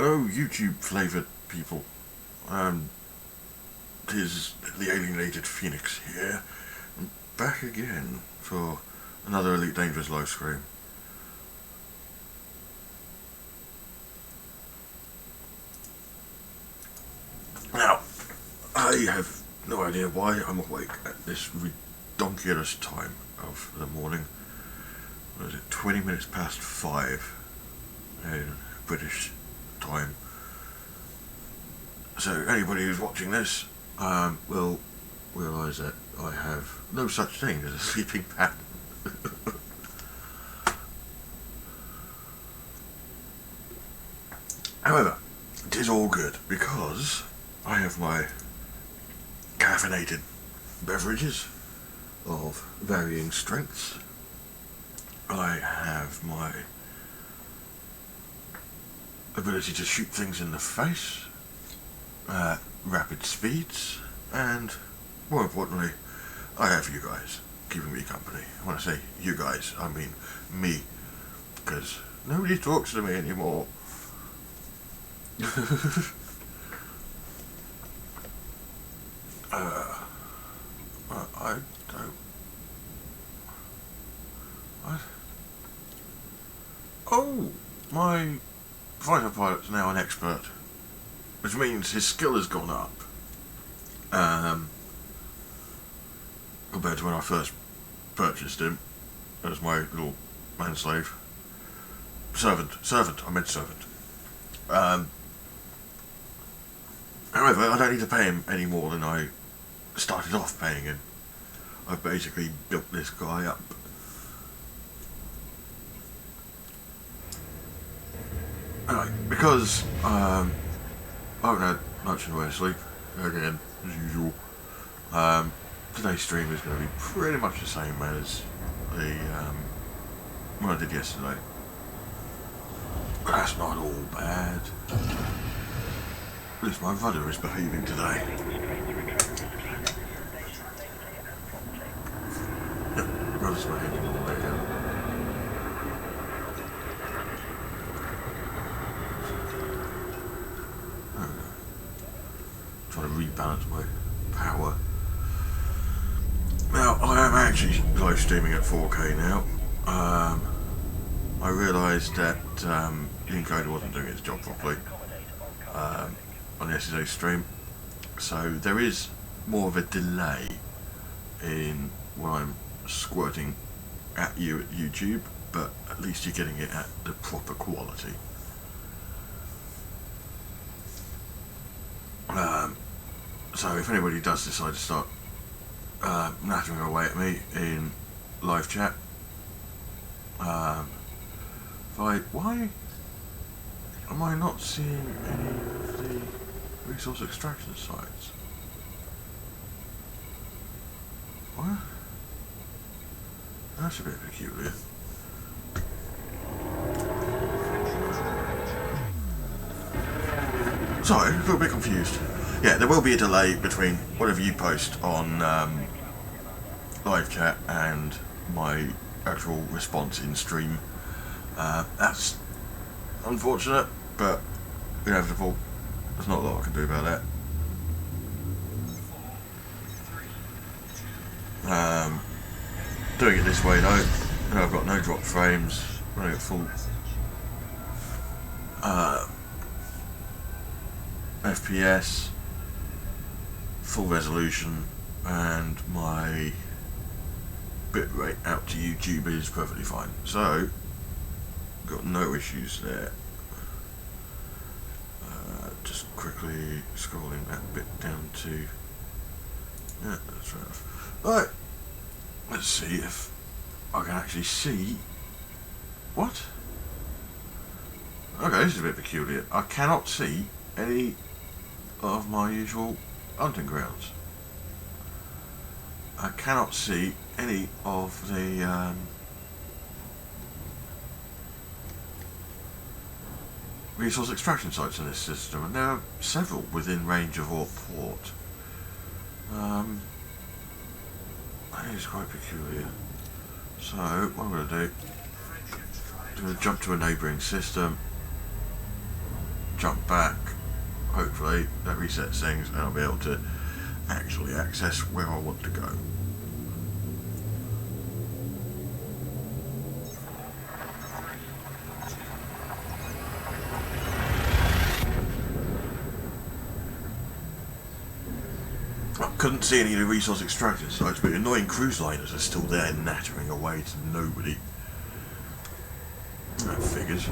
Hello, YouTube flavoured people. Tis the Alien8ed Phoenix here. I'm back again for another Elite Dangerous live stream. Now, I have no idea why I'm awake at this redonkulous time of the morning. What is it, 20 minutes past 5 in British time. So anybody who's watching this will realise that I have no such thing as a sleeping pattern. However, it is all good because I have my caffeinated beverages of varying strengths. I have my ability to shoot things in the face at rapid speeds, and more importantly, I have you guys keeping me company. When I say you guys, I mean me, because nobody talks to me anymore. I don't. What? Oh, my fighter pilot's now an expert, which means his skill has gone up compared to when I first purchased him as my little manslave. Servant, I meant servant. However, I don't need to pay him any more than I started off paying him. I've basically built this guy up. Anyway, because I haven't had much in the way of sleep, again, as usual, today's stream is going to be pretty much the same as the one I did yesterday. But that's not all bad. At least my rudder is behaving today. Yep, rudder's behaving all the way down. Trying to rebalance my power. Now, I am actually live streaming at 4K now. I realised that the encoder wasn't doing its job properly on yesterday's stream, so there is more of a delay in when I'm squirting at you at YouTube, but at least you're getting it at the proper quality. So if anybody does decide to start nattering away at me in live chat, why am I not seeing any of the resource extraction sites? What? That's a bit peculiar. Sorry, a little bit confused. Yeah, there will be a delay between whatever you post on live chat and my actual response in stream. That's unfortunate, but inevitable. There's not a lot I can do about that. Doing it this way though, I've got no drop frames, running at full FPS, full resolution, and my bitrate out to YouTube is perfectly fine. So, got no issues there. Just quickly scrolling that bit down to, yeah, that's right enough. Right, let's see if I can actually see. What? Okay, this is a bit peculiar. I cannot see any of my usual hunting grounds. I cannot see any of the resource extraction sites in this system, and there are several within range of our port. That is quite peculiar. So what I'm going to do, I'm going to jump to a neighbouring system, jump back, hopefully that resets things and I'll be able to actually access where I want to go. I couldn't see any of the resource extraction sites, but annoying cruise liners are still there nattering away to nobody. That figures.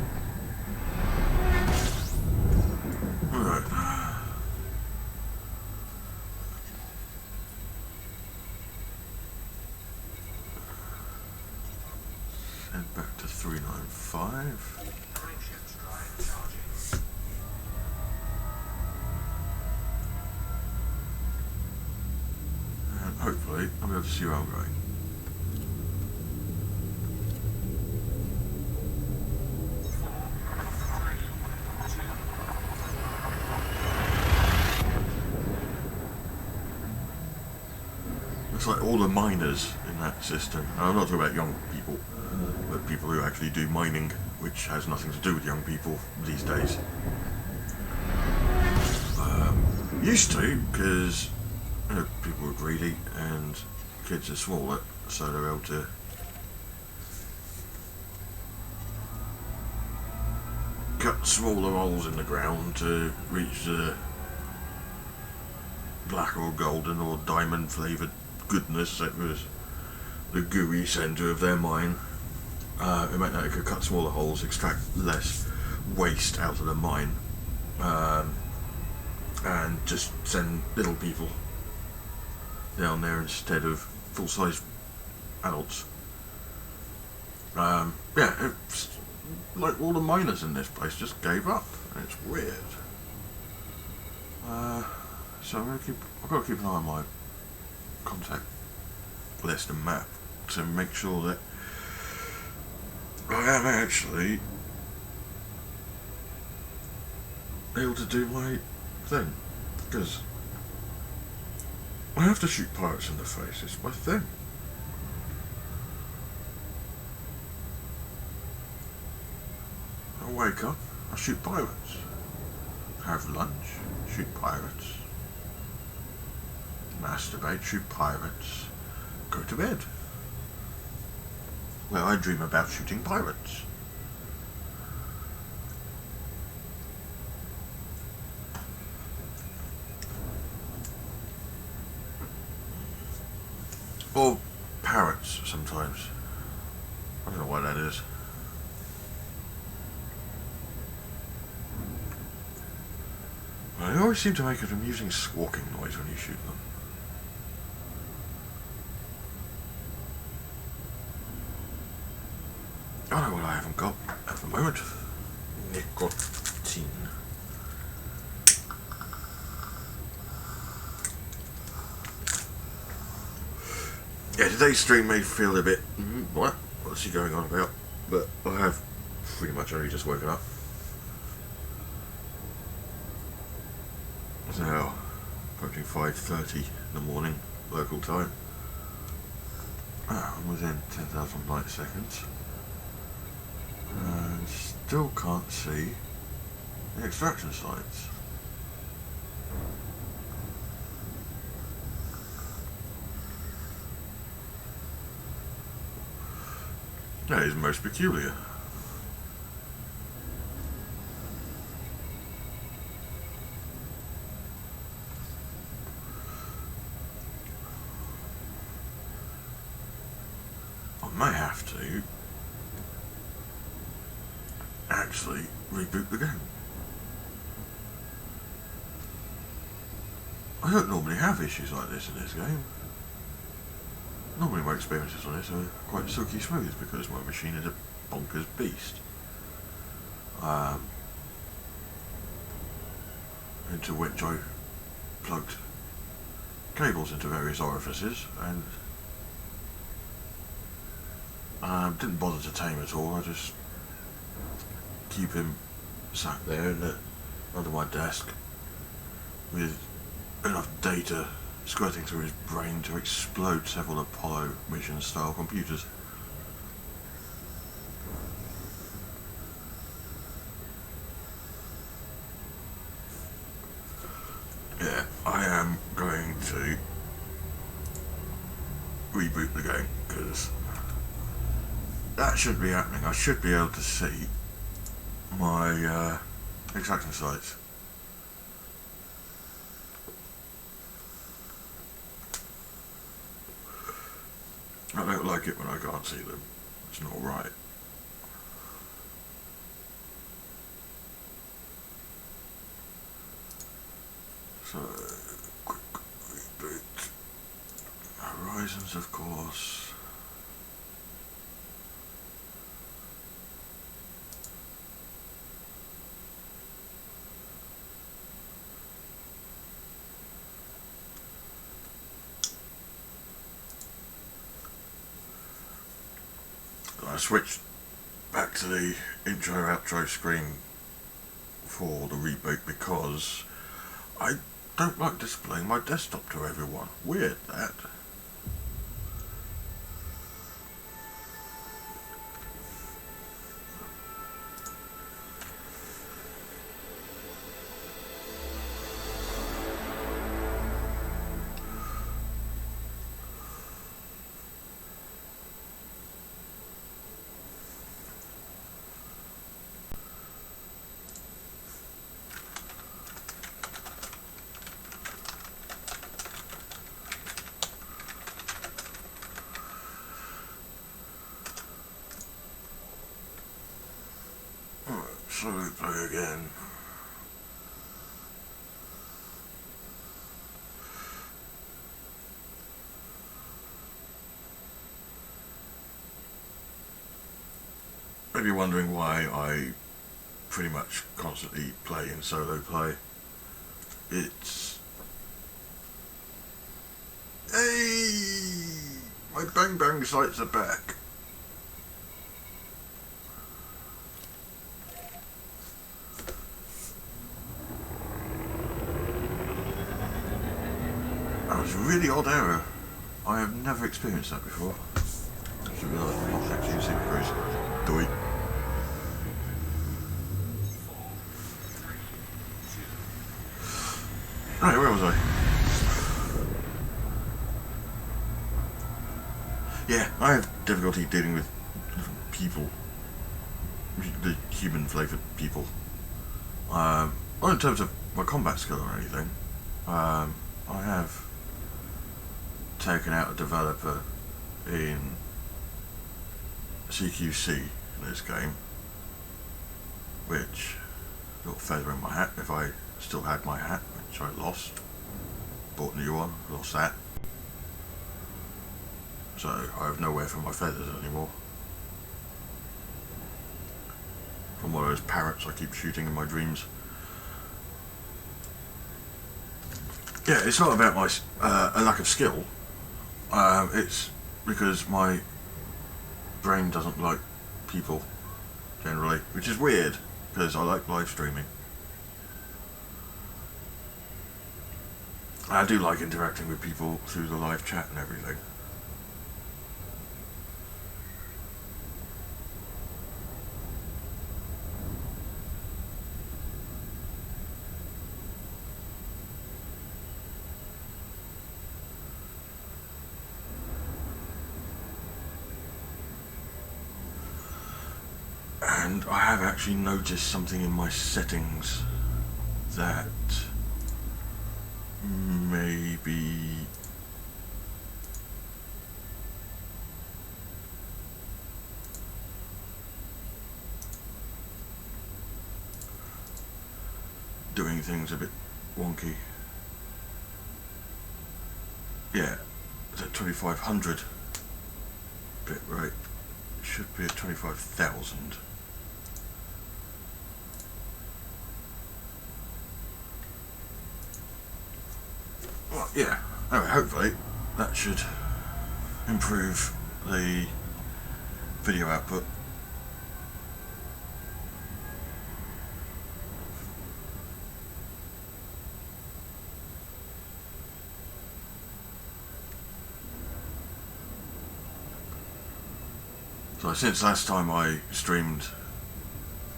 Alright. Send back to 395. And hopefully I'll be able to see where I'm going. It's like all the miners in that system. And I'm not talking about young people, but people who actually do mining, which has nothing to do with young people these days. Used to, because people were greedy and kids are smaller, so they're able to cut smaller holes in the ground to reach the black or golden or diamond flavoured goodness that was the gooey centre of their mine. It meant that it could cut smaller holes, extract less waste out of the mine, and just send little people down there instead of full-size adults. Yeah, it's like all the miners in this place just gave up, and it's weird. So I've got to keep an eye on my contact list and map to make sure that I am actually able to do my thing, because I have to shoot pirates in the face. It's my thing. I wake up, I shoot pirates. Have lunch, shoot pirates. Masturbate, shoot pirates. Go to bed. Well, I dream about shooting pirates. Or parrots sometimes. I don't know why that is. They always seem to make an amusing squawking noise when you shoot them. I know what I haven't got at the moment. Nicotine. Yeah, today's stream may feel a bit, what's he going on about? But I have pretty much only just woken up. It's now approaching 5:30 in the morning, local time. I'm within 10,000 light seconds. And still can't see the extraction sites. That is most peculiar. I may have to actually reboot the game. I don't normally have issues like this in this game. Normally my experiences on this are quite silky smooth because my machine is a bonkers beast. Into which I plugged cables into various orifices and didn't bother to tame at all. I just keep him sat there under my desk with enough data squirting through his brain to explode several Apollo mission style computers. reboot the game, because that should be happening. I should be able to see my extraction sites. I don't like it when I can't see them. It's not right. So, quick reboot. Horizons, of course. I switched back to the intro outro screen for the reboot because I don't like displaying my desktop to everyone. Weird, that. So play again. Maybe wondering why I pretty much constantly play in solo play. It's... Hey! My bang bang sights are back. That was a really odd error. I have never experienced that before. I should realise I'm not actually using Bruce. Doy. Right, where was I? Yeah, I have difficulty dealing with people. The human flavoured people. Not in terms of my combat skill or anything. I have taken out a developer in CQC in this game, which little feather in my hat if I still had my hat, which I lost. Bought a new one, lost that. So I have nowhere for my feathers anymore. From one of those parrots I keep shooting in my dreams. Yeah, it's not about my a lack of skill. It's because my brain doesn't like people generally, which is weird because I like live streaming. I do like interacting with people through the live chat and everything. And I have actually noticed something in my settings that maybe doing things a bit wonky. Yeah, it's at 2500 bit rate. It should be at 25,000. Well, yeah, anyway, hopefully that should improve the video output. So since last time I streamed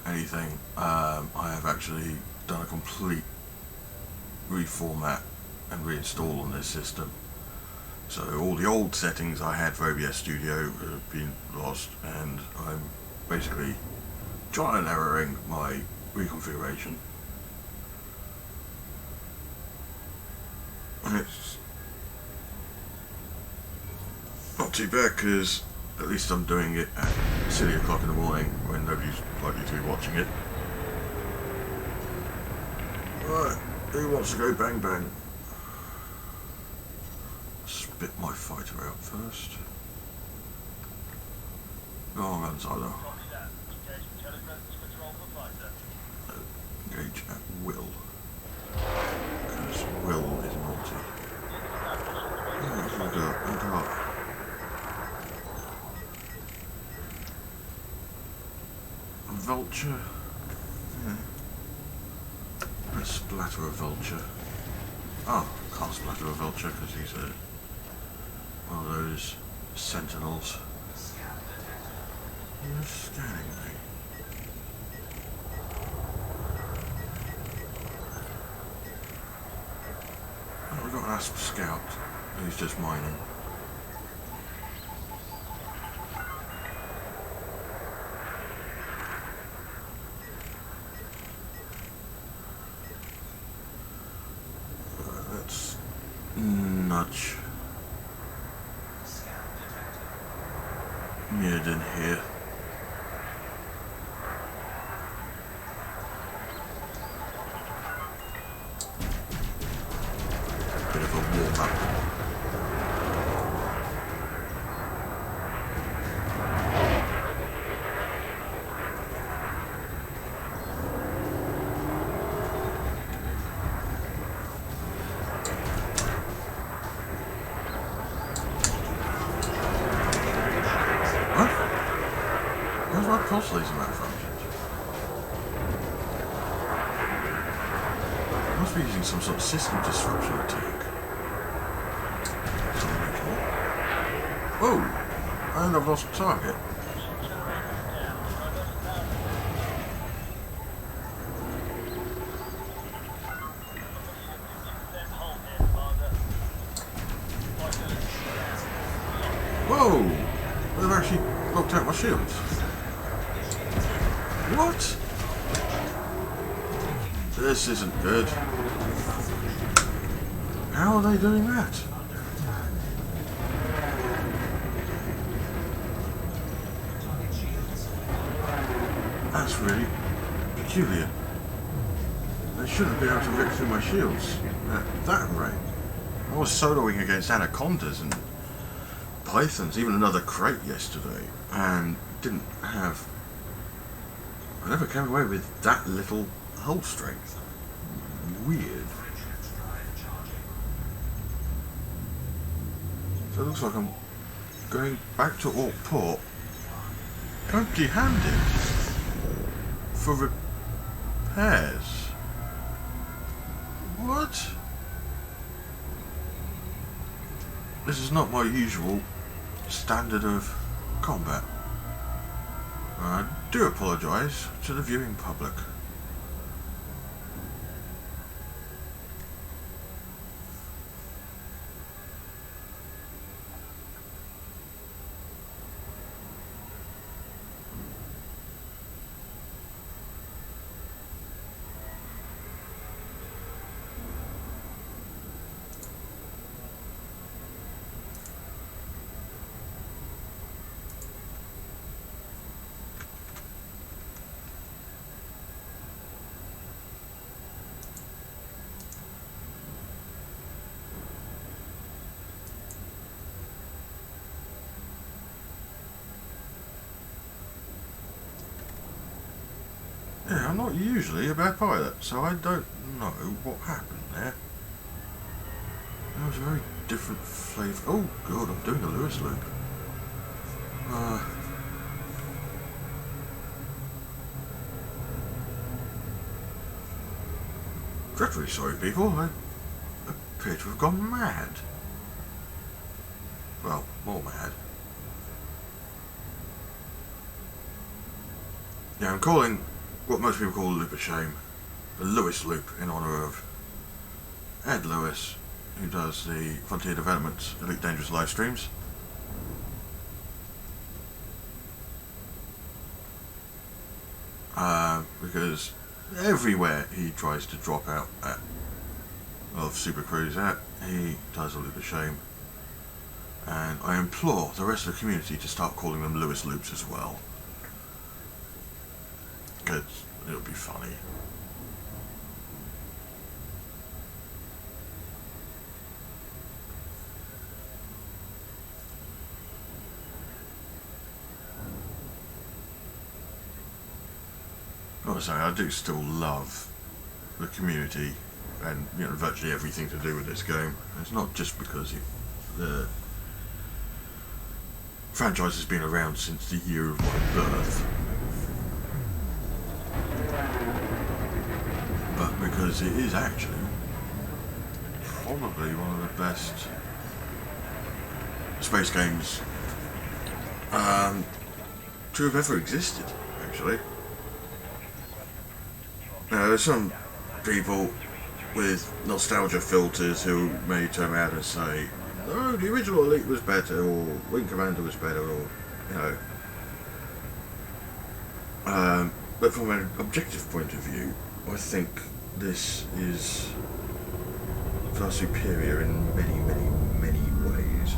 anything, I have actually done a complete reformat and reinstall on this system, So all the old settings I had for OBS Studio have been lost, and I'm basically trial and erroring my reconfiguration. And it's not too bad because at least I'm doing it at silly o'clock in the morning when nobody's likely to be watching it. Right, who wants to go bang bang? Spit my fighter out first. Go on, Gonzalo. Engage at will. Because will is naughty. What have we got? A vulture. Yeah. Let's splatter a vulture. Oh, can't splatter a vulture because he's one of those sentinels. You're scanning me. Oh, we've got an Asp Scout who's just mining. Let's nudge Mirrodin here. Bit of a warm up. Pulse laser malfunctioned. Must be using some sort of system disruption attack. Oh! And I've lost target. Whoa! They've actually knocked out my shields. What? This isn't good. How are they doing that? That's really peculiar. They shouldn't be able to rip through my shields at that rate. I was soloing against anacondas and pythons, even another crate yesterday, and didn't have... I never came away with that little hull strength. Weird. So it looks like I'm going back to Orc Port empty-handed for repairs. What? This is not my usual standard of combat. I do apologise to the viewing public. Yeah, I'm not usually a bad pilot, so I don't know what happened there. That was a very different flavour. Oh god, I'm doing a Lewis loop. Dreadfully sorry people, I appear to have gone mad. Well, more mad. Yeah, I'm calling what most people call a loop of shame, the Lewis loop, in honour of Ed Lewis, who does the Frontier Development's Elite Dangerous live streams. Because everywhere he tries to drop out of Super Cruise at, he does a loop of shame. And I implore the rest of the community to start calling them Lewis loops as well. Because it'll be funny. Like I do still love the community and virtually everything to do with this game. It's not just because the franchise has been around since the year of my birth, but because it is actually probably one of the best space games to have ever existed, actually. Now, there's some people with nostalgia filters who may turn around and say, "Oh, the original Elite was better," or "Wing Commander was better," or but from an objective point of view, I think this is far superior in many, many, many ways.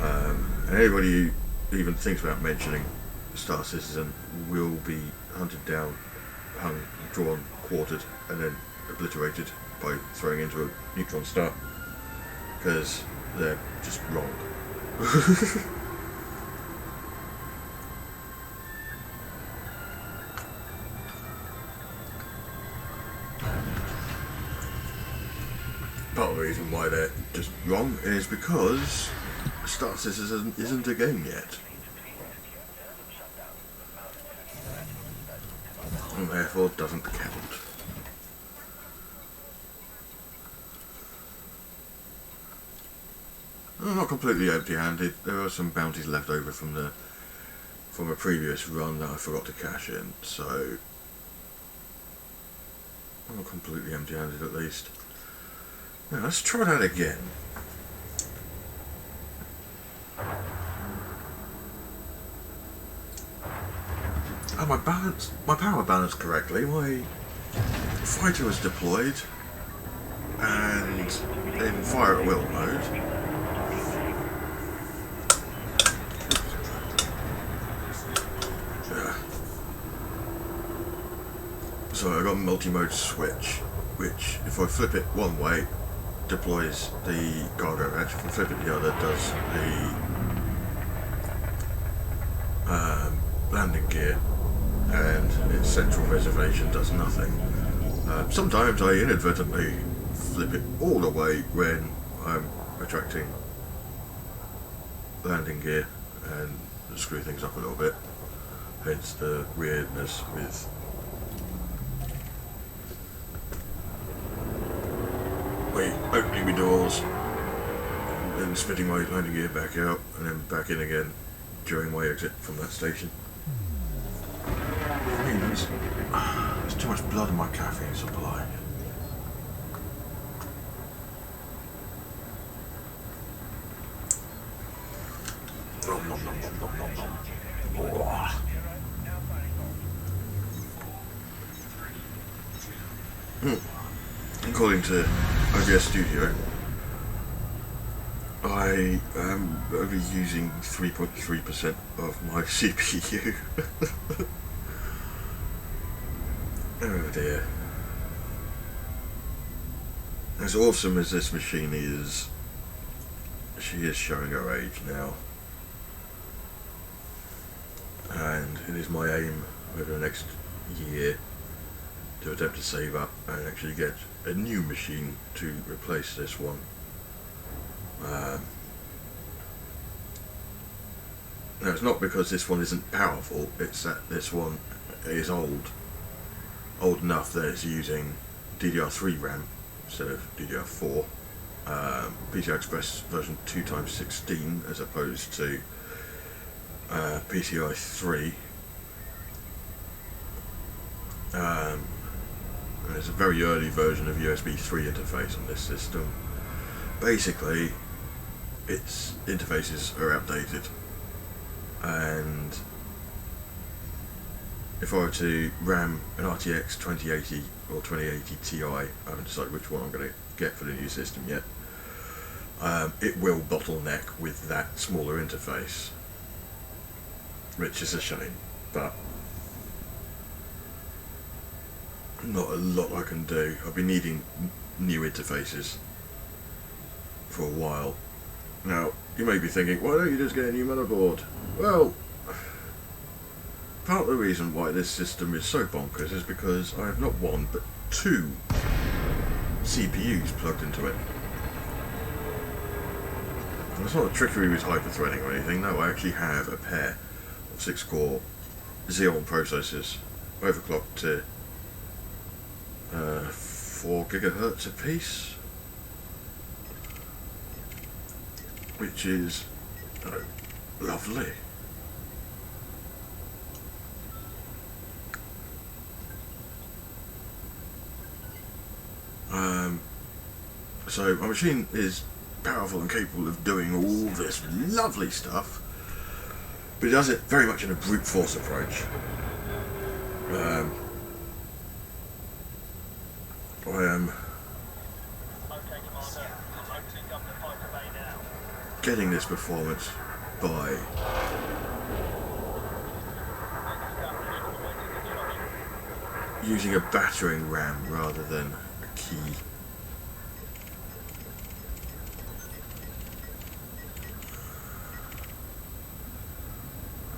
And anybody who even thinks about mentioning Star Citizen will be hunted down, hung, drawn, quartered, and then obliterated by throwing into a neutron star, because they're just wrong. Part of the reason why they're just wrong is because Star Citizen isn't a game yet. And therefore doesn't count. I'm not completely empty-handed. There are some bounties left over from a previous run that I forgot to cash in, so I'm not completely empty-handed at least. Now let's try that again. My power balanced correctly. My fighter was deployed and in fire at will mode. Yeah. So I got a multi-mode switch, which if I flip it one way, deploys the cargo hatch. If I flip it the other, does the landing gear. And its central reservation does nothing. Sometimes I inadvertently flip it all the way when I'm attracting landing gear and screw things up a little bit. Hence the weirdness with opening my doors and spitting my landing gear back out and then back in again during my exit from that station. There's too much blood in my caffeine supply. Nom, nom, nom, nom, nom, nom, nom. According to OBS Studio, I am only using 3.3% of my CPU. Oh dear. As awesome as this machine is, she is showing her age now. And it is my aim over the next year to attempt to save up and actually get a new machine to replace this one. Now it's not because this one isn't powerful, it's that this one is old enough that it's using DDR3 RAM instead of DDR4, PCI Express version 2x16 as opposed to PCI 3. there's a very early version of USB 3 interface on this system. Basically, its interfaces are outdated, and if I were to RAM an RTX 2080 or 2080 Ti, I haven't decided which one I'm going to get for the new system yet, it will bottleneck with that smaller interface, which is a shame, but not a lot I can do. I've been needing new interfaces for a while. Now, you may be thinking, why don't you just get a new motherboard? Well, part of the reason why this system is so bonkers is because I have not one, but two CPUs plugged into it. And it's not a trickery with hyper-threading or anything, no, I actually have a pair of 6-core Xeon processors overclocked to 4 gigahertz a piece, which is lovely. So my machine is powerful and capable of doing all this lovely stuff, but it does it very much in a brute force approach. I am getting this performance by using a battering ram rather than a key.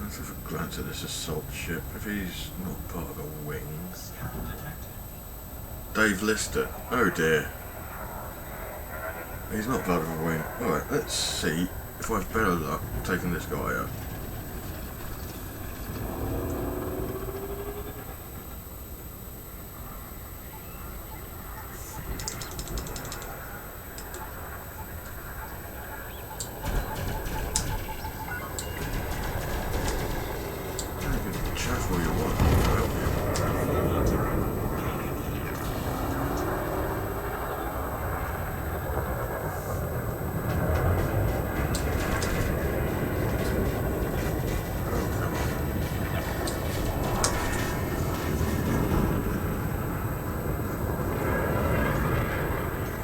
Let's have a glance at this assault ship. If he's not part of a wing. Dave Lister. Oh dear. He's not part of a wing. Alright, let's see if I have better luck taking this guy out.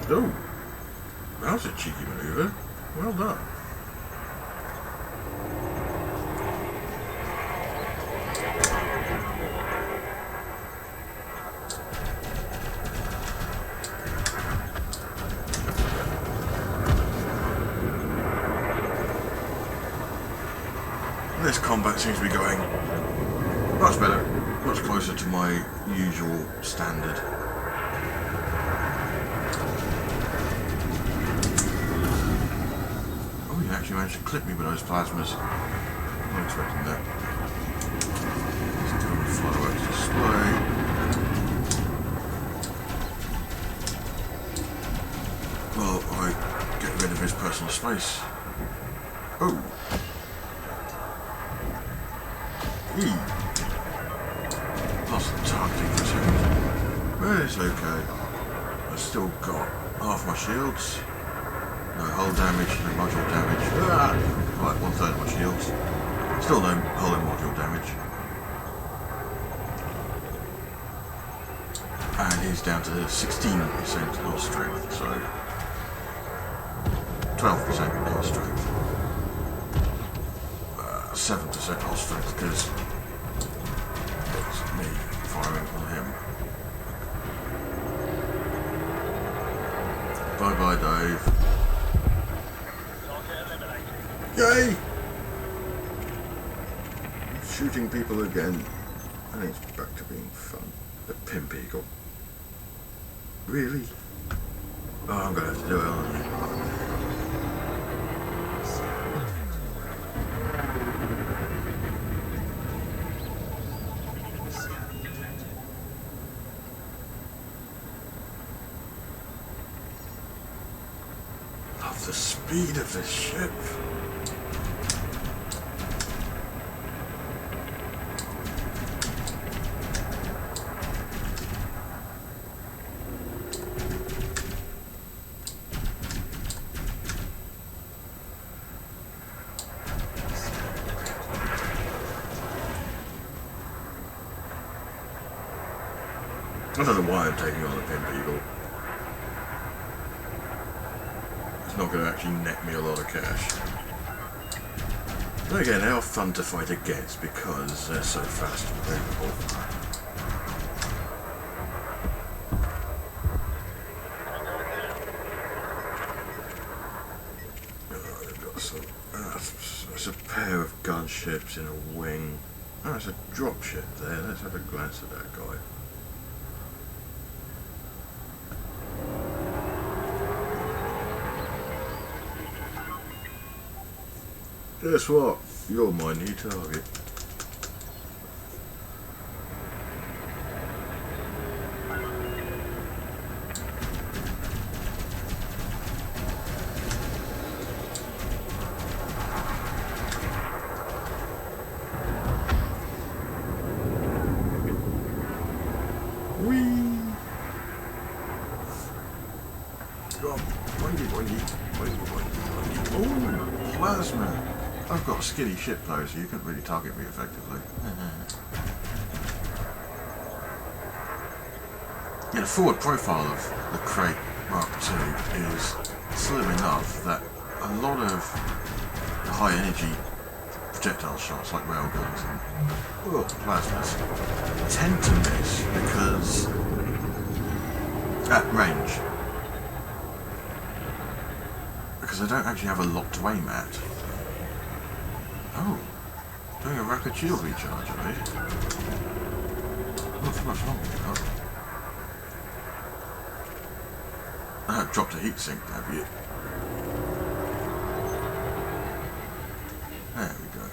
Oh, that was a cheeky manoeuvre. Well done. This combat seems to be going much better, much closer to my usual standard. Actually managed to clip me with those plasmas. I'm not expecting that. Let's do a fireworks display. Well, I get rid of his personal space. Oh! Lost the targeting for a second. But it's okay. I've still got half my shields. No hull damage, no module damage. Right, 1/3 of my shields. Still no hull and module damage. And he's down to 16% hull strength, so 12% hull strength. 7% hull strength because it's me firing on him. Bye bye, Dave. Yay! Shooting people again, and it's back to being fun. The pimp eagle. Really? Oh, I'm gonna have to do it, aren't I? Love the speed of this ship. I don't know why I'm taking on a Pimp Eagle. It's not going to actually net me a lot of cash. But again, they are fun to fight against because they're so fast and movable. There's a pair of gunships in a wing. Oh, there's a dropship there. Let's have a glance at that guy. Guess what? You're my new target. Oh, plasma! I've got a skinny ship though, so you couldn't really target me effectively. Yeah, the forward profile of the Crate Mark II is slim enough that a lot of the high energy projectile shots like railguns and plasmas tend to miss because at range. Because I don't actually have a lot to aim at. Oh, doing a rapid shield recharge, are they? Not for much longer, you know. I have dropped a heatsink, have you? There we go.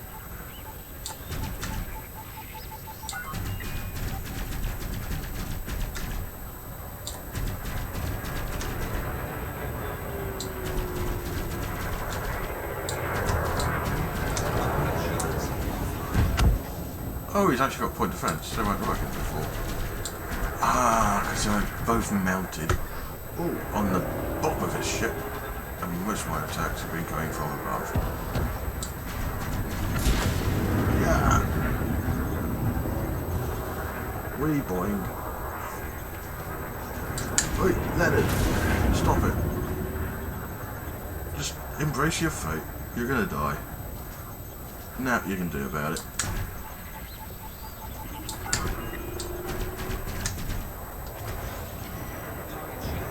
Oh, he's actually got point defense. They weren't working before. Ah, because they're both mounted on the bottom of his ship. And most of my attacks have been going from above. Yeah. Reboing. Wait, Leonard. Stop it. Just embrace your fate. You're gonna die. Nothing you can do about it.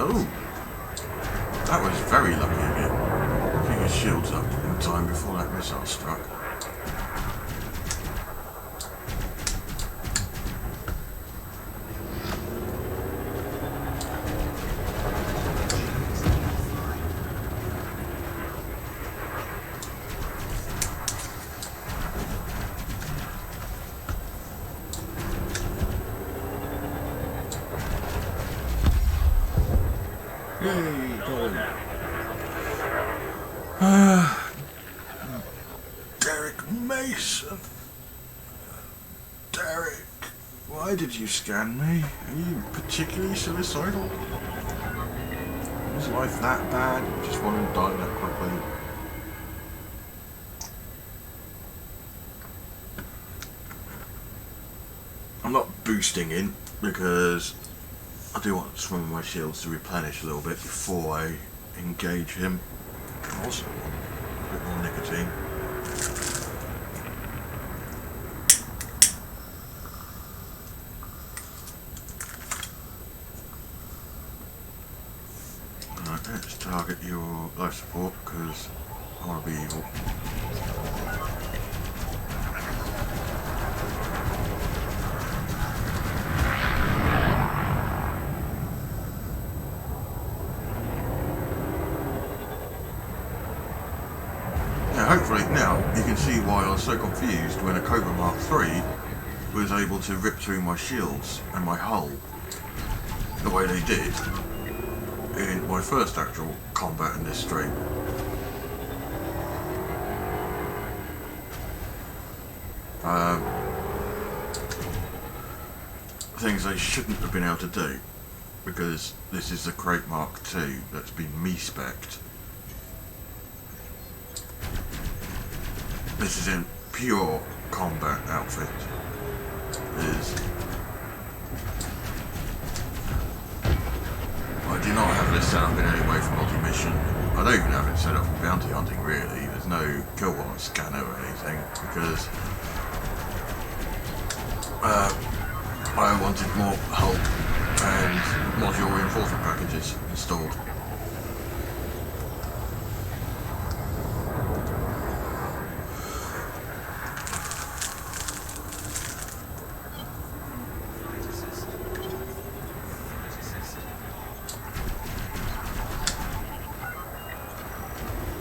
Oh, that was very lucky of you. Keeping his shields up in time before that missile struck. Derek Mason. Derek, why did you scan me? Are you particularly suicidal? Is life that bad? You just want to die that quickly? I'm not boosting in because I do want some of my shields to replenish a little bit before I engage him. I also want a bit more nicotine. Alright, let's target your life support because I want to be evil. Hopefully now you can see why I was so confused when a Cobra Mark III was able to rip through my shields and my hull the way they did in my first actual combat in this stream. Things they shouldn't have been able to do because this is the Crate Mark II that's been me-spec'd. This is in pure combat outfit. this set up in any way for multi-mission. I don't even have it set up for bounty hunting really. There's no kill warrant scanner or anything because I wanted more hull and module reinforcement packages installed.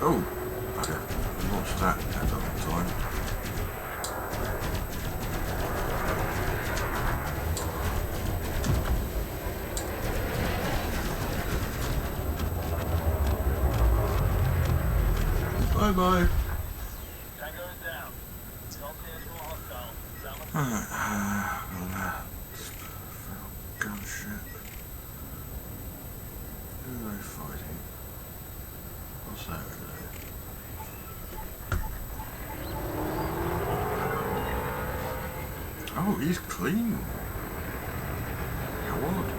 Oh, okay. I watched that at the time. Bye bye. Tango is down. Not near to a hostile. Gunship. Who are they fighting? What's that over there? Oh, he's clean. How odd.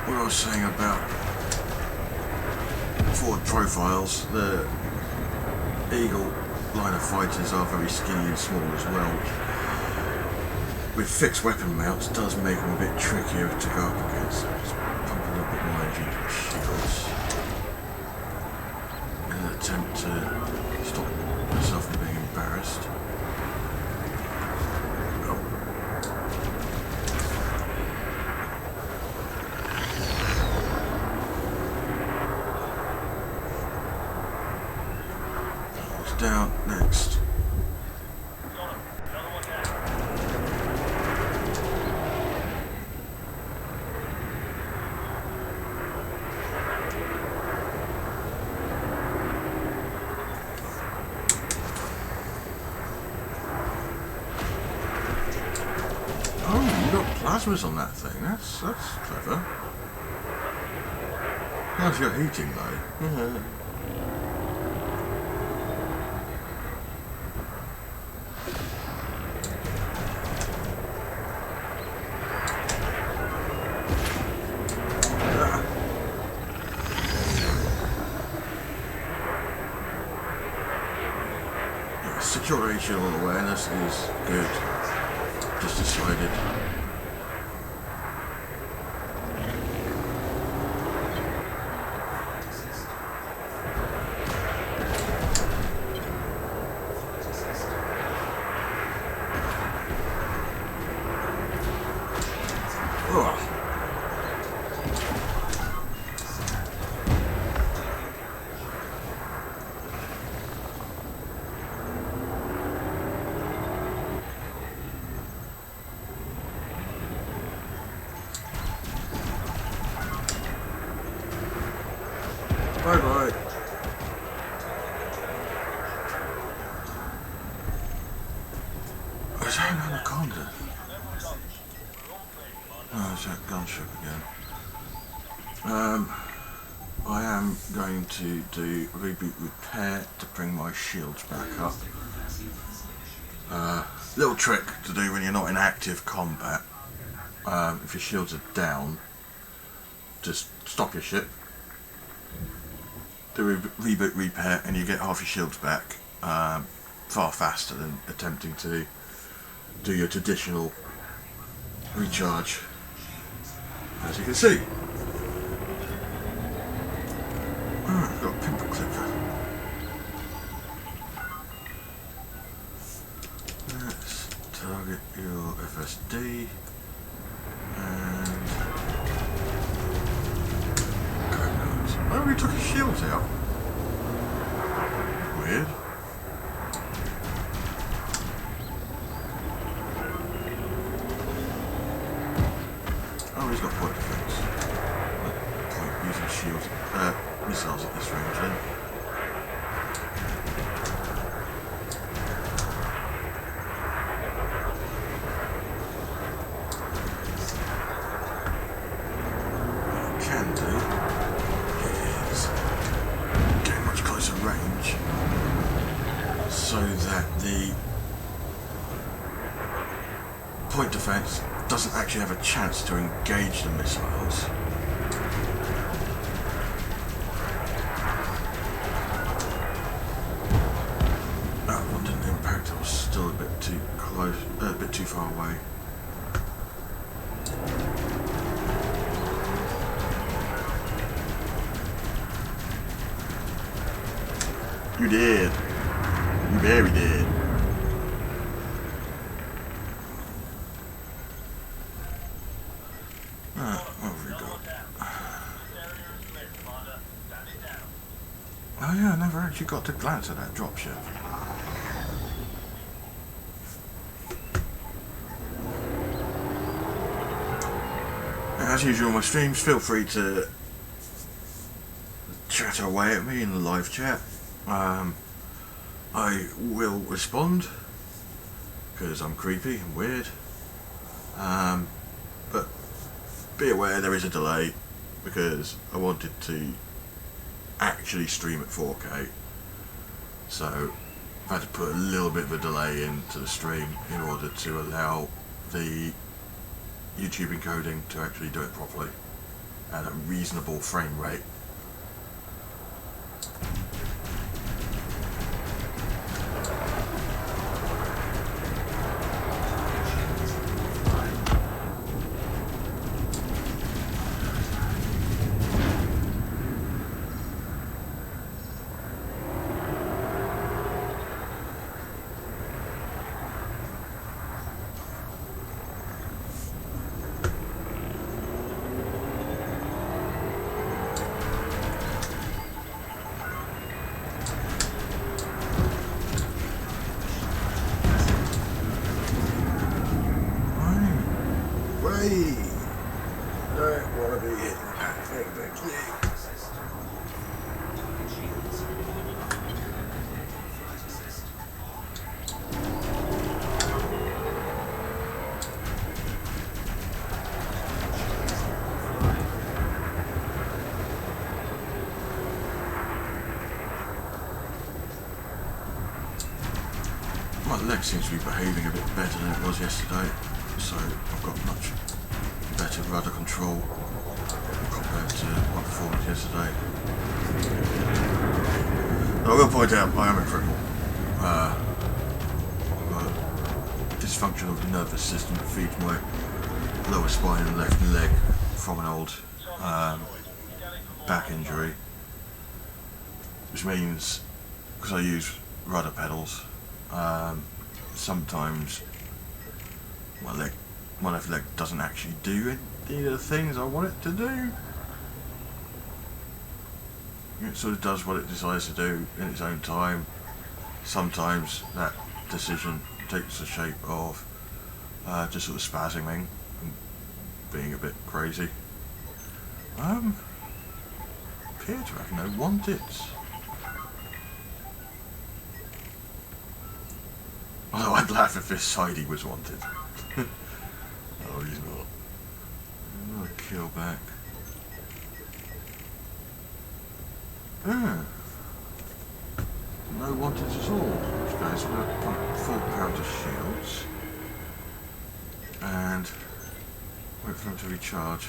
What I was saying about forward profiles, the Eagle line of fighters are very skinny and small as well, which with fixed weapon mounts does make them a bit trickier to go up against. So just pump a little bit more energy into the shields in an attempt to stop myself from being embarrassed. Down next. Oh, you got plasmas on that thing. That's clever. How's your heating though? Situational awareness is good. Just decided. Bye bye. Is that an anaconda? No, it's that gunship again. I am going to do reboot repair to bring my shields back up. Little trick to do when you're not in active combat. If your shields are down, just stop your ship. Do reboot repair and you get half your shields back far faster than attempting to do your traditional recharge, as you can see. I've got a pimple clipper. Let's target your FSD and oh, we took his shields out. Weird. themselves at this range then. What I can do is get much closer range so that the point defense doesn't actually have a chance to engage the missiles. That one didn't impact, I was still a bit too close, a bit too far away. You did. You very did. Oh yeah, I never actually got to glance at that dropship. As usual, my streams, feel free to chat away at me in the live chat. I will respond, because I'm creepy and weird. But be aware there is a delay, because I wanted to actually stream at 4K, so I've had to put a little bit of a delay into the stream in order to allow the YouTube encoding to actually do it properly at a reasonable frame rate. Don't want to be hitting that thing, thank you. My leg seems to be behaving a bit better than it was yesterday, so I've got much better rudder control compared to my performance yesterday. I will point out I am a cripple. I've got a dysfunction of the nervous system that feeds my lower spine and left leg from an old back injury, which means because I use rudder pedals, sometimes my left leg doesn't actually do any of the things I want it to do. It sort of does what it decides to do in its own time. Sometimes that decision takes the shape of just sort of spazzing and being a bit crazy. Appear to have no wanteds. Although I'd laugh if this side he was wanted. Oh, he's not. Another kill back. No wanteds at all. Which guys are going to pump full power to shields. And wait for them to recharge.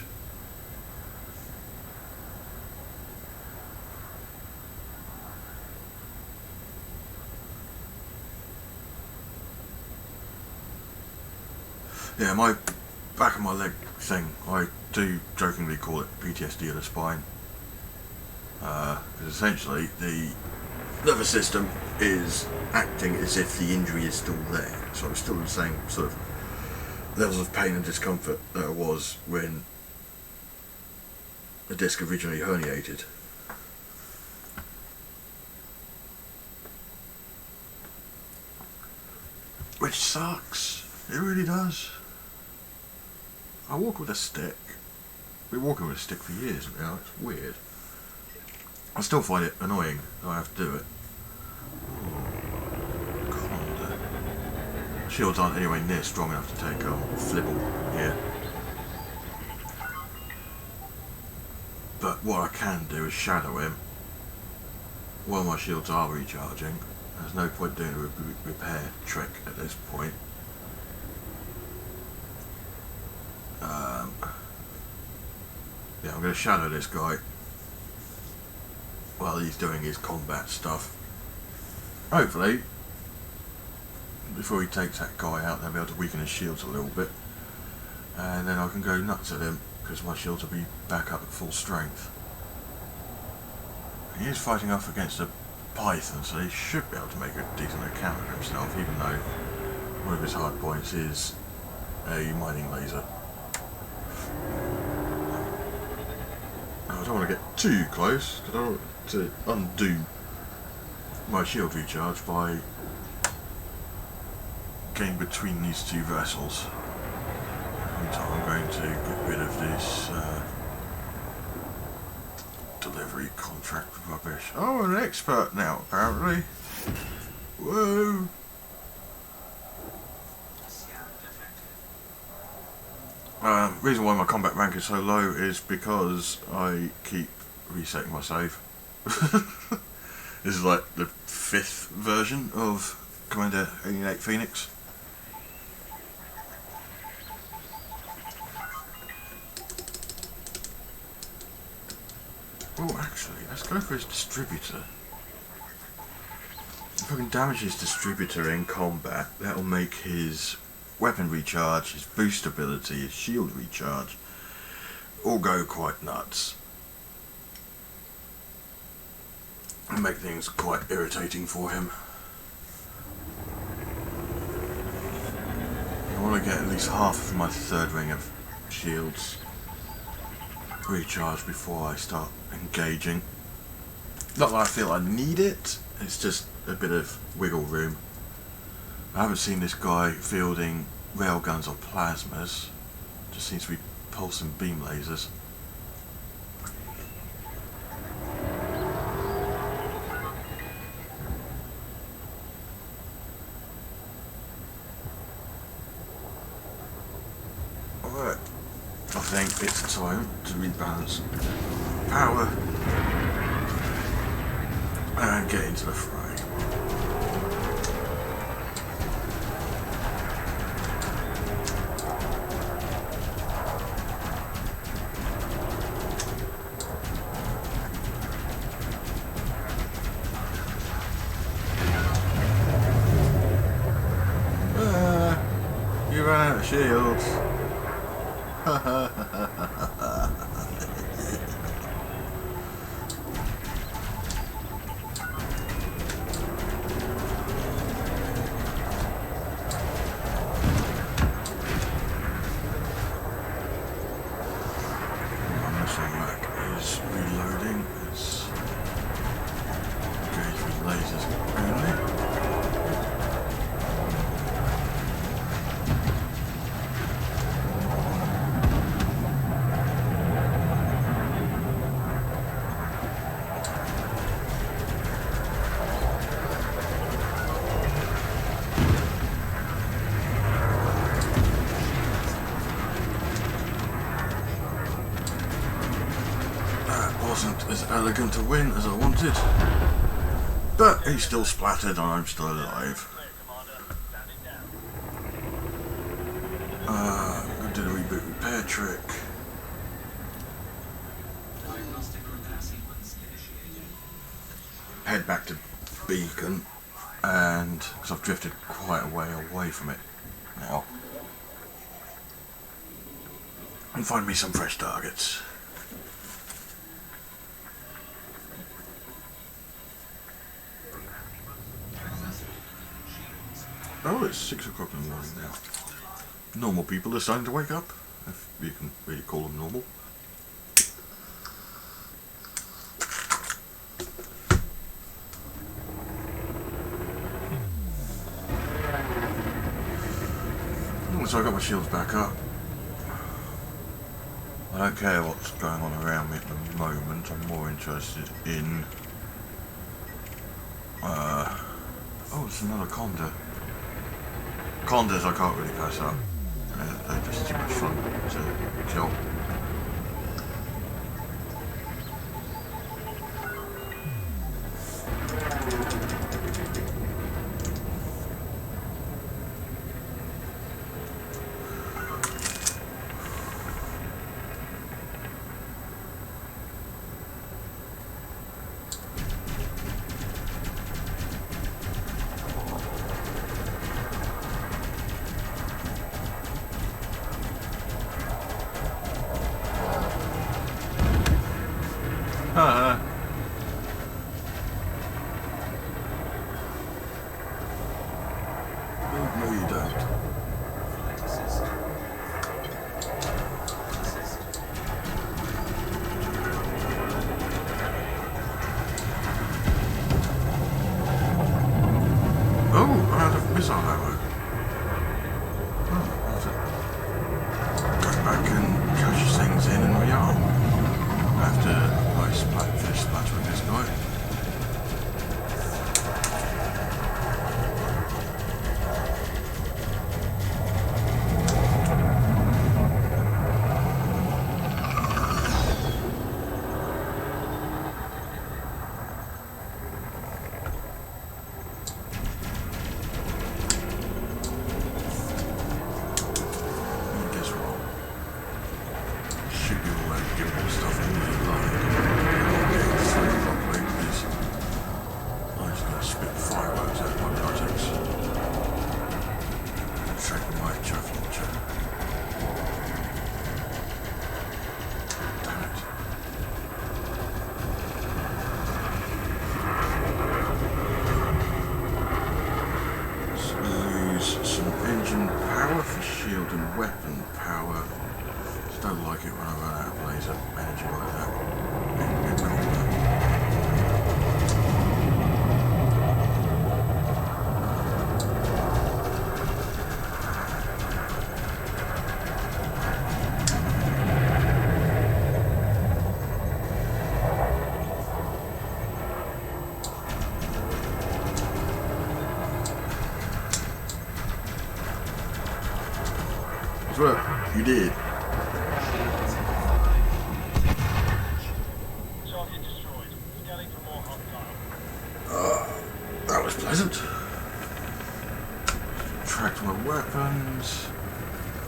Yeah, my back of my leg thing, I do jokingly call it PTSD of the spine. Because essentially the nervous system is acting as if the injury is still there. So I'm still in the same sort of levels of pain and discomfort that I was when the disc originally herniated. Which sucks. It really does. I walk with a stick. I've been walking with a stick for years now, it's weird. I still find it annoying that I have to do it. Conda. Shields aren't anywhere near strong enough to take Flibble here. But what I can do is shadow him while my shields are recharging. There's no point doing a repair trick at this point. Yeah, I'm going to shadow this guy while he's doing his combat stuff. Hopefully, before he takes that guy out, they'll be able to weaken his shields a little bit. And then I can go nuts at him, because my shields will be back up at full strength. He is fighting off against a Python, so he should be able to make a decent account of himself, even though one of his hard points is a mining laser. I don't want to get too close, because I don't want to undo my shield recharge by getting between these two vessels. Meantime, I'm going to get rid of this delivery contract rubbish. Oh, I'm an expert now, apparently. Whoa! Reason why my combat rank is so low is because I keep resetting my save. This is like the 5th version of Commander Alien8ed Phoenix. Oh, actually, let's go for his distributor. If I can damage his distributor in combat, that'll make his weapon recharge, his boost ability, his shield recharge, all go quite nuts. And make things quite irritating for him. I want to get at least half of my 3rd ring of shields recharged before I start engaging. Not that I feel I need it, it's just a bit of wiggle room. I haven't seen this guy fielding railguns or plasmas. Just seems to be pulse and beam lasers. Alright, I think it's time to rebalance power and get into the fray. You ran out of shields. Is reloading. It's engaged with lasers only. Wasn't as elegant a win as I wanted, but he's still splattered and I'm still alive. I'm going to do the reboot repair trick. Head back to Beacon, and because I've drifted quite a way away from it now, and find me some fresh targets. Oh, it's 6 o'clock in the morning now. Normal people are starting to wake up, if you can really call them normal. So I got my shields back up. I don't care what's going on around me at the moment. I'm more interested in... oh, it's another Conda. Condas I can't really pass up. They're just too much fun to kill. No, you don't. Oh, I'm out of missile ammo. Oh, I'll have to go back and cash things in and rearm. I have to finish splattering this guy. Shield and weapon power. Just don't like it when I run out of laser energy like that. In combat. Well, you did. Target destroyed. Scanning for more hostile. That was pleasant. Tracked my weapons.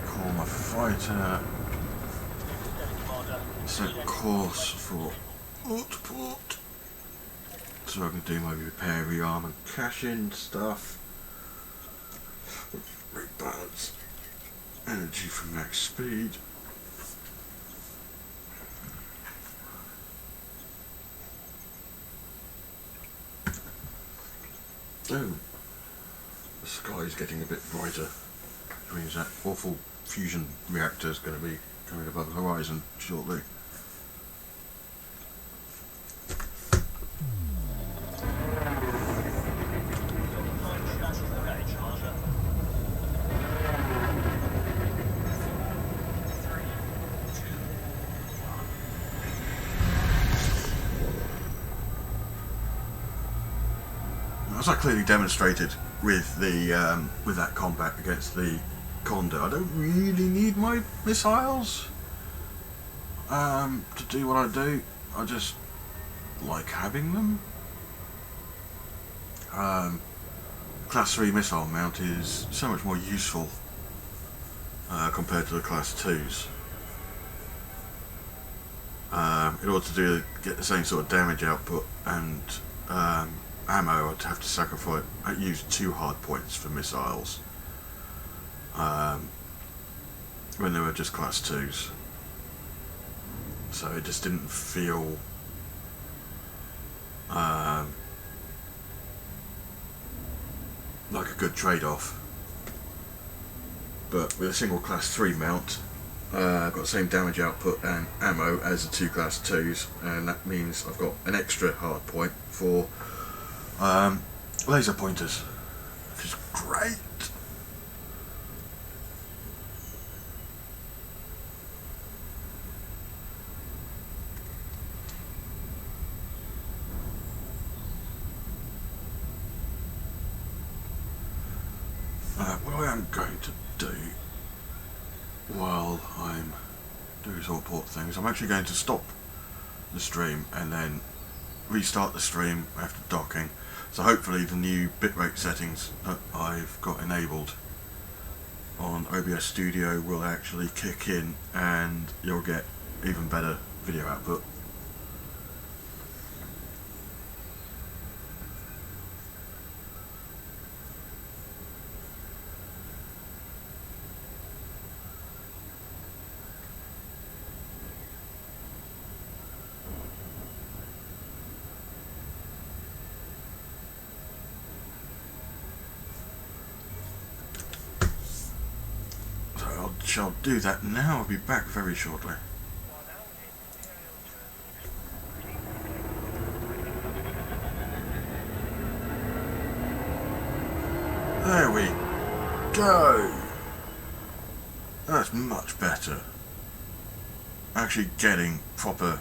Call my fighter. Set course for port. So I can do my repair, rearm and cash in stuff. Rebalance. Energy for max speed. Oh, the sky is getting a bit brighter, which means that awful fusion reactor is going to be coming above the horizon shortly. As I clearly demonstrated with the with that combat against the Conda, I don't really need my missiles to do what I do. I just like having them. Class 3 missile mount is so much more useful compared to the Class 2s. In order to get the same sort of damage output and ammo, I'd have to sacrifice. I use 2 hard points for missiles when they were just Class 2s, so it just didn't feel like a good trade-off. But with a single Class 3 mount, I've got the same damage output and ammo as the 2 Class 2s, and that means I've got an extra hard point for laser pointers, which is great. What I am going to do while I'm doing sort of port things, I'm actually going to stop the stream and then restart the stream after docking. So hopefully the new bitrate settings that I've got enabled on OBS Studio will actually kick in and you'll get even better video output. Shall do that now. I'll be back very shortly. There we go. That's much better. Actually getting proper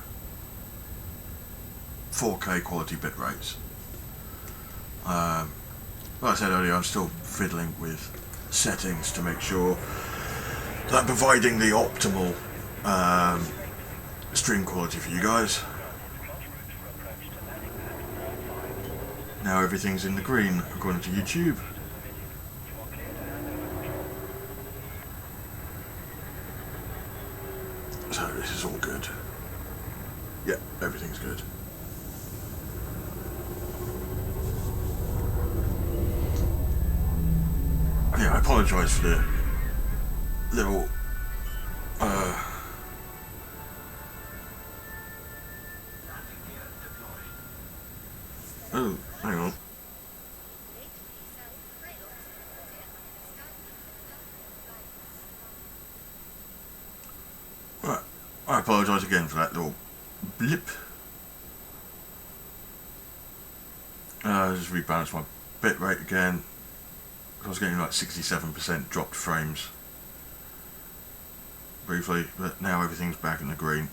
4K quality bit rates. Like I said earlier, I'm still fiddling with settings to make sure that I'm providing the optimal stream quality for you guys. Now everything's in the green according to YouTube. So this is all good. Yeah, everything's good. Yeah, I apologise for the little oh, hang on. Right, I apologise again for that little blip. Just rebalance my bit rate again. I was getting like 67% dropped frames briefly, but now everything's back in the green.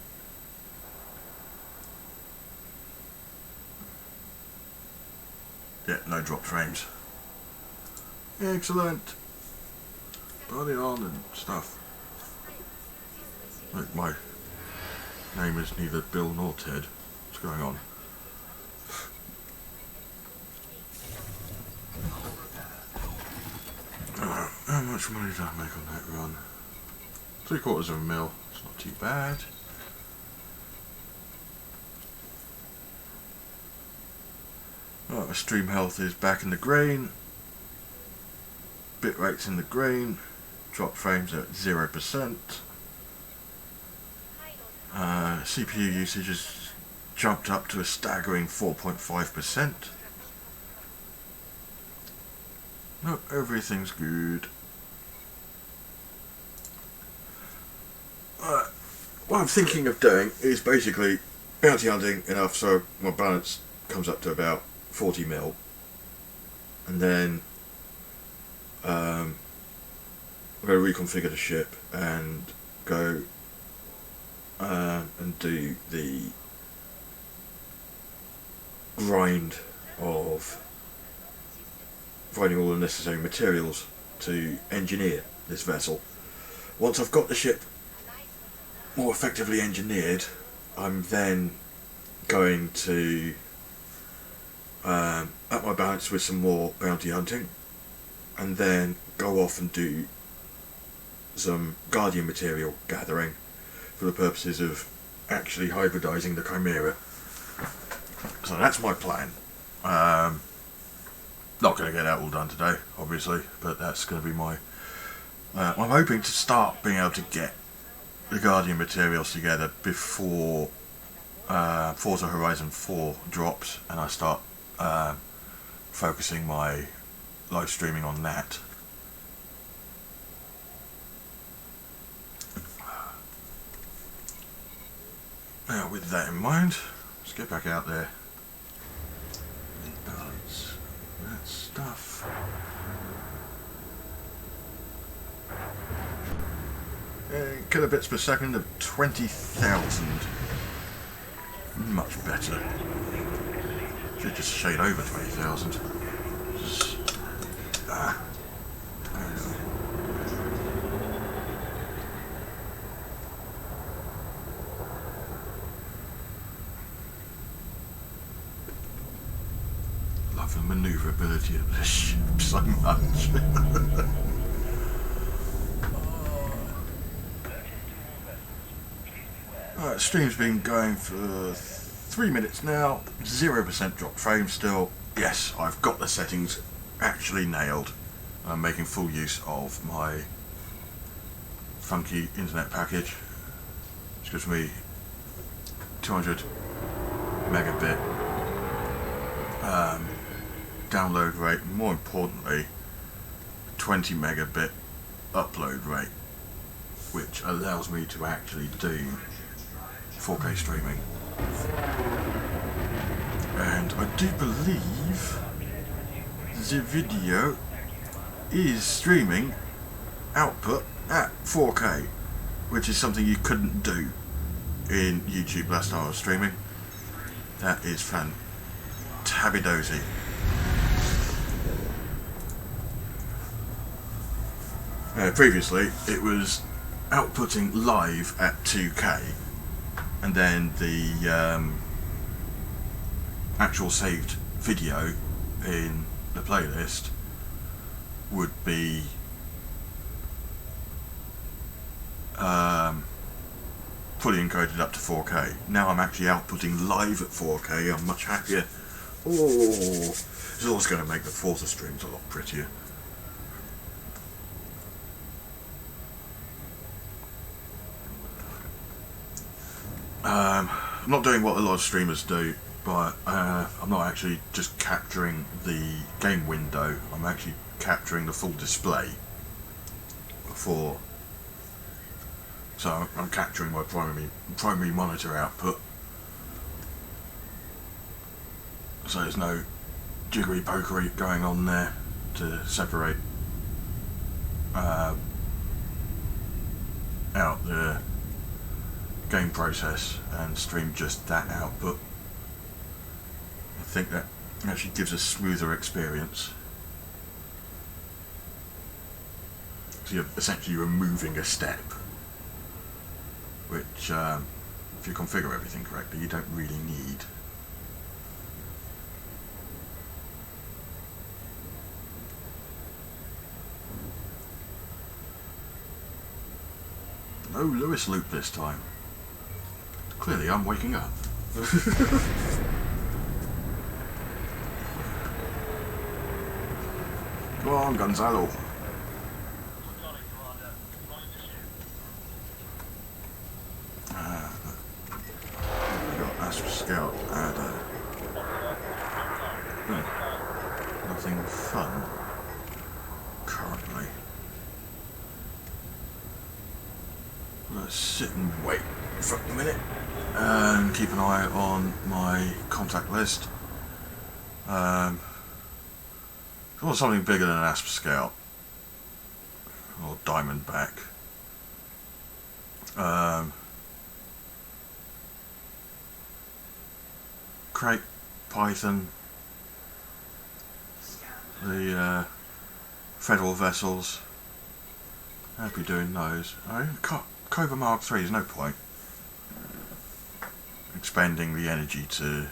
Yeah, no dropped frames. Excellent. Body on and stuff. Look, my name is neither Bill nor Ted. What's going on? How much money did I make on that run? 3/4 of a mil. It's not too bad. Right, my stream health is back in the green. Bit rate's in the green. Drop frames are at 0%. CPU usage has jumped up to a staggering 4.5%. No, everything's good. What I'm thinking of doing is basically bounty hunting enough so my balance comes up to about 40 mil, and then I'm going to reconfigure the ship and go and do the grind of finding all the necessary materials to engineer this vessel. Once I've got the ship more effectively engineered, I'm then going to up my balance with some more bounty hunting, and then go off and do some Guardian material gathering for the purposes of actually hybridizing the Chimera. So that's my plan. Not going to get that all done today, obviously, but that's going to be my... I'm hoping to start being able to get the Guardian materials together before Forza Horizon 4 drops, and I start focusing my live streaming on that. Now, with that in mind, let's get back out there and balance that stuff. Kilobits per second of 20,000. Much better. Should just shade over 20,000. There love the manoeuvrability of this ship so much. Alright, stream's been going for 3 minutes now, 0% drop frame still. Yes, I've got the settings actually nailed. I'm making full use of my funky internet package, which gives me 200 megabit download rate, and more importantly 20 megabit upload rate, which allows me to actually do 4K streaming. And I do believe the video is streaming output at 4K, which is something you couldn't do in YouTube last time I was streaming. That is fantabidozy. Previously it was outputting live at 2K, and then the actual saved video in the playlist would be fully encoded up to 4K. Now I'm actually outputting live at 4K. I'm much happier. Oh, it's always going to make the Forza streams a lot prettier. I'm not doing what a lot of streamers do, but I'm not actually just capturing the game window, I'm actually capturing the full display so I'm capturing my primary monitor output, so there's no jiggery pokery going on there to separate out the game process and stream just that output. I think that actually gives a smoother experience. So you're essentially removing a step, which if you configure everything correctly you don't really need. No Lewis loop this time. Clearly I'm waking up. Come on, Gonzalo. We got Astro Scout and nothing fun currently. Let's sit and wait for a minute and keep an eye on my contact list. I want something bigger than an Asp Scout or Diamondback. Crate, Python, the Federal vessels. I'd be doing those. Cobra Mark III, there's no point expending the energy to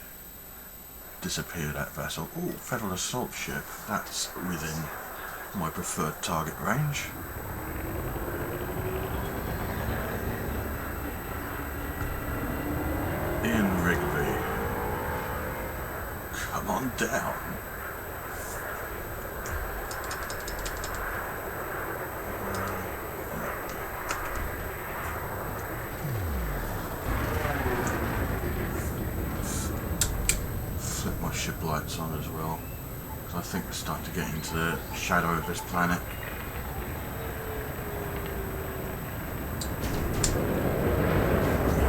disappear that vessel. Oh, Federal assault ship. That's within my preferred target range. In Rigby. Come on down. Flip my ship lights on as well, because I think we're starting to get into the shadow of this planet.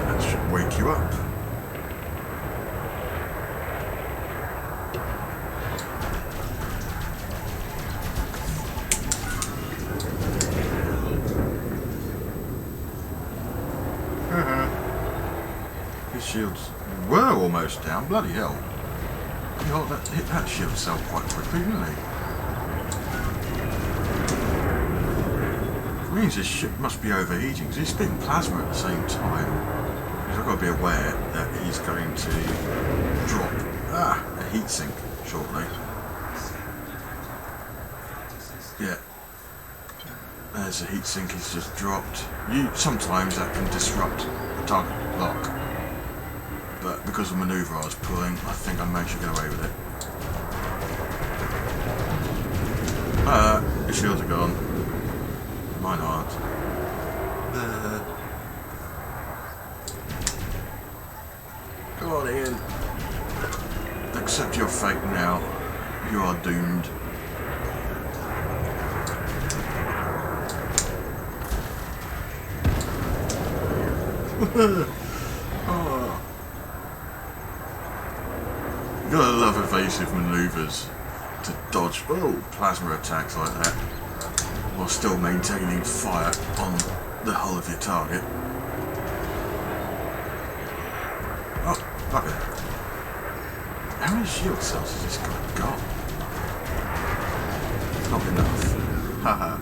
That should wake you up. His shields were almost down, bloody hell. You know, that hit that shield cell quite quickly, didn't he? It means this ship must be overheating, because he's spitting plasma at the same time. Because I've got to be aware that he's going to drop a heatsink shortly. Yeah. There's a heat sink he's just dropped. Sometimes that can disrupt the target lock. But because of the manoeuvre I was pulling, I think I managed to get away with it. The shields are gone. Mine aren't. Go on, Ian. Accept your fate now. You are doomed. Oh. You gotta love evasive manoeuvres to dodge plasma attacks like that while still maintaining fire on the hull of your target. Oh, fuck it. How many shield cells has this guy got? Not enough. Haha.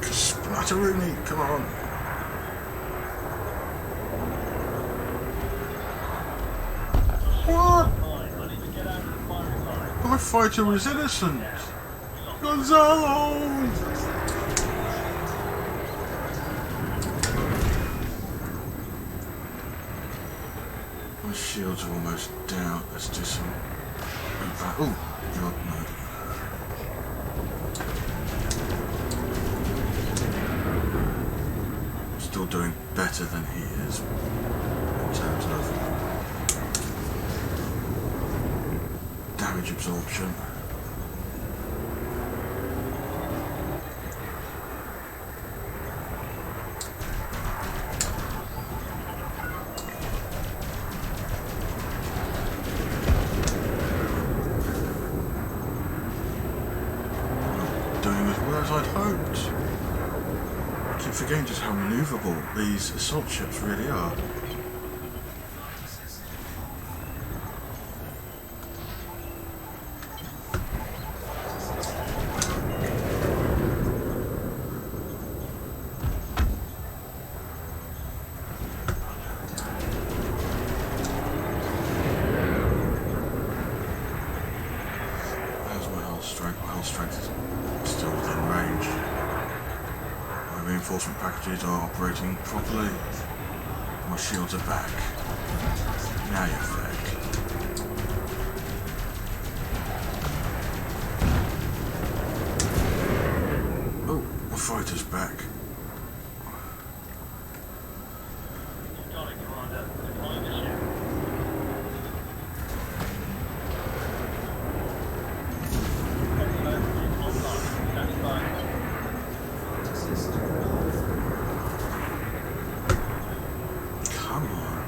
Splatteroonie, come on. What? My fighter was innocent. Gonzalo! My shields are almost down. Let's do some... Oh, God, no. Still doing better than he is in terms of damage absorption. Doing as well as I'd hoped. I keep forgetting just how manoeuvrable these assault ships really are. How's my hull strength? My hull strength is still within range. My reinforcement packages are operating properly. My shields are back. Now you're fed. Oh, my fighter's back. Got it, Commander. Deploying the ship. Excellent. Online. Standing by. Come on.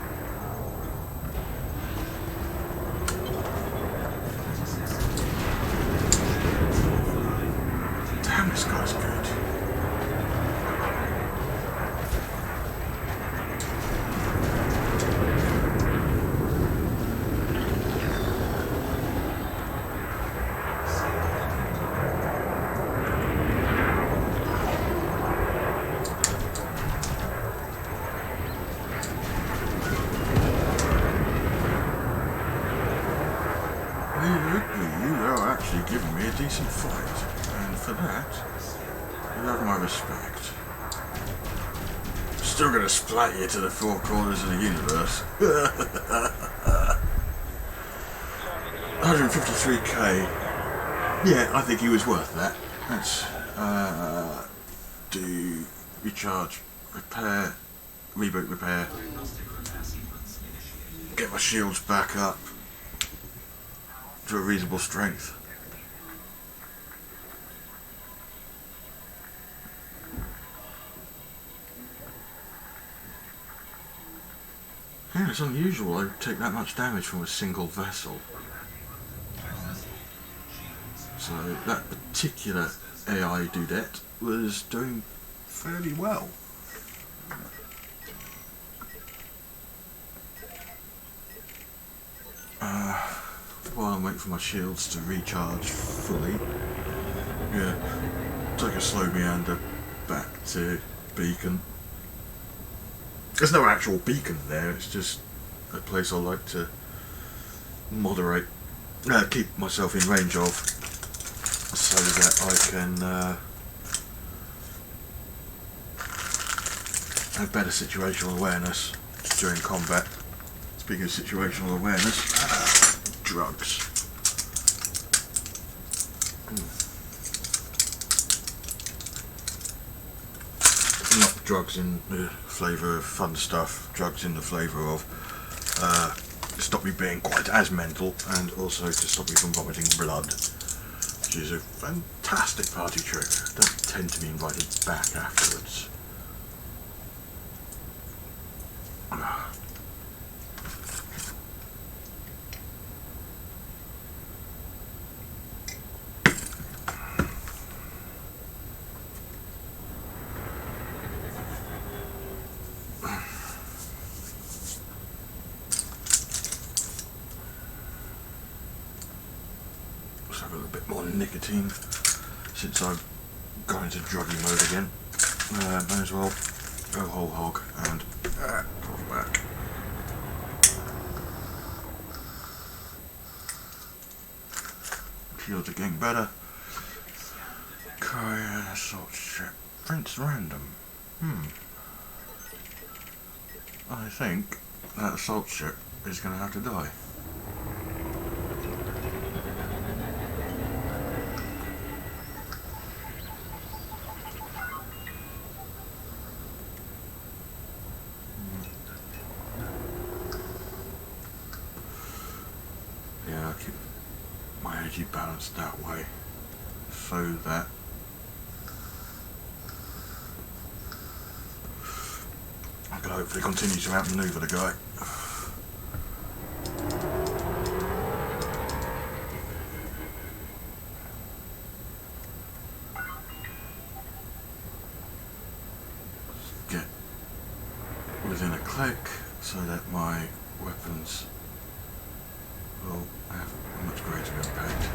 Damn, this guy's good. You are actually giving me a decent fight, and for that, you have my respect. Still gonna splat you to the four corners of the universe. 153k. Yeah, I think he was worth that. Let's do recharge, repair, reboot, repair. Get my shields back up to a reasonable strength. Yeah, it's unusual I take that much damage from a single vessel. So that particular AI dudette was doing fairly well. While I'm waiting for my shields to recharge fully, yeah, take a slow meander back to Beacon. There's no actual beacon there, it's just a place I like to moderate, keep myself in range of, so that I can have better situational awareness during combat. Speaking of situational awareness, drugs. Not drugs in the flavour of fun stuff, drugs in the flavour of stop me being quite as mental, and also to stop me from vomiting blood, which is a fantastic party trick. Don't tend to be invited back afterwards. So I've got a bit more nicotine since I've gone into druggy mode again. May as well go whole hog and off back. Shields are getting better. Korean assault ship. Prince Random. I think that assault ship is going to have to die. Yeah, I keep my energy balanced that way so that I can hopefully continue to outmaneuver the guy. Get within a click so that my weapons will have a much greater impact.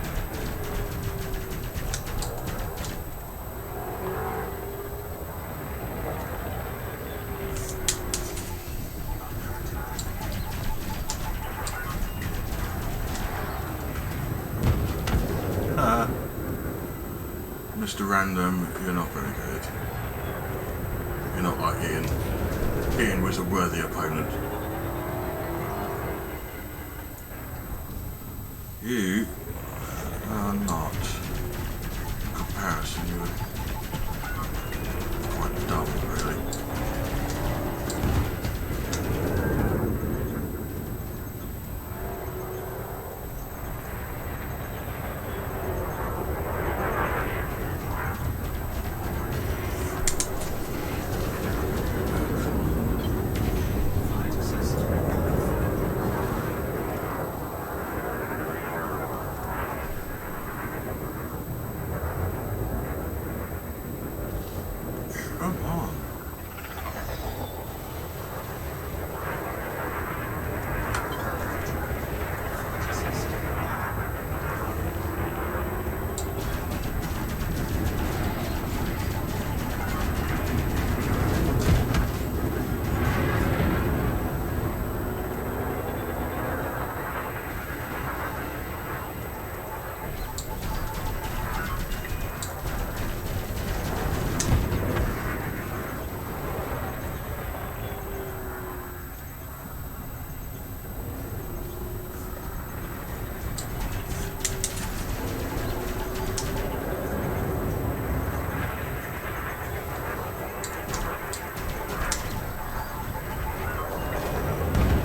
Mr. Random, you're not very good. You're not like Ian. Ian was a worthy opponent. You are not. In comparison, you were quite dumb, really. Come on.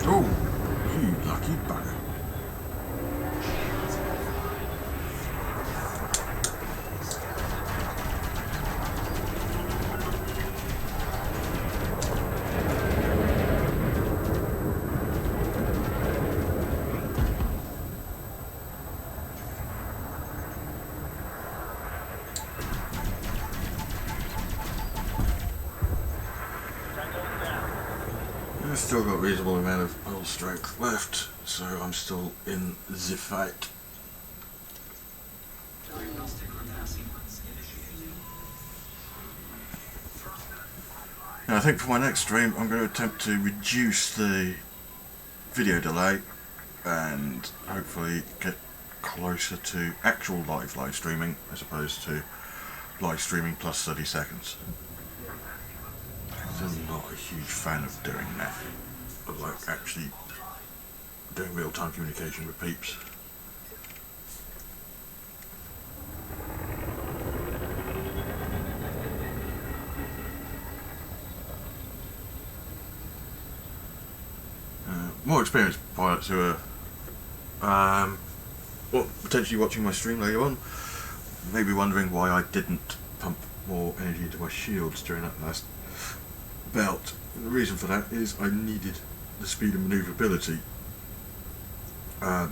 Oh, you lucky bugger. I've still got a reasonable amount of hull strength left, so I'm still in the fight. Diagnostic repair sequence Now I think for my next stream I'm going to attempt to reduce the video delay and hopefully get closer to actual live streaming as opposed to live streaming plus 30 seconds. I'm not a huge fan of doing that. I like actually doing real-time communication with peeps. More experienced pilots who are potentially watching my stream later on may be wondering why I didn't pump more energy into my shields during that last belt. And the reason for that is I needed the speed and manoeuvrability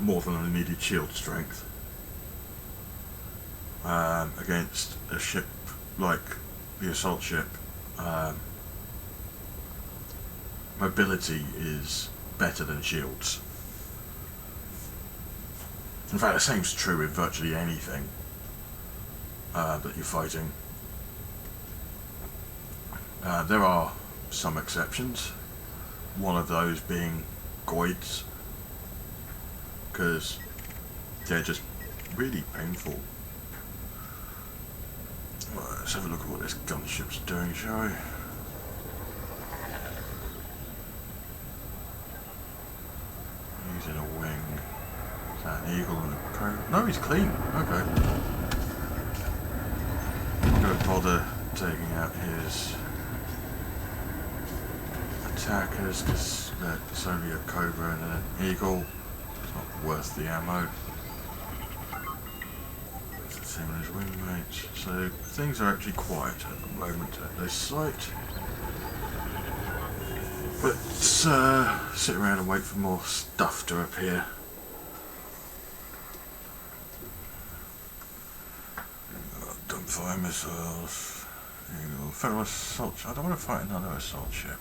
more than I needed shield strength against a ship like the assault ship. Mobility is better than shields. In fact, the same's true with virtually anything that you're fighting. There are some exceptions, one of those being goids, because they're just really painful. Let's have a look at what this gunship's doing, shall we? He's in a wing. Is that an eagle and a crow? No, he's clean. Okay. I'm going to bother taking out his attackers because it's only a cobra and an eagle. It's not worth the ammo. It's the same as his wingmates. So things are actually quiet at the moment at this site. Let's sit around and wait for more stuff to appear. Dumbfire missiles. Federal assault ship. I don't want to fight another assault ship.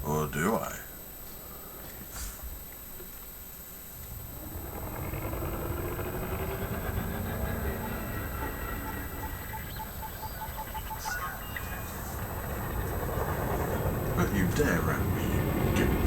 Or do I? Don't you dare ram me, you gimp.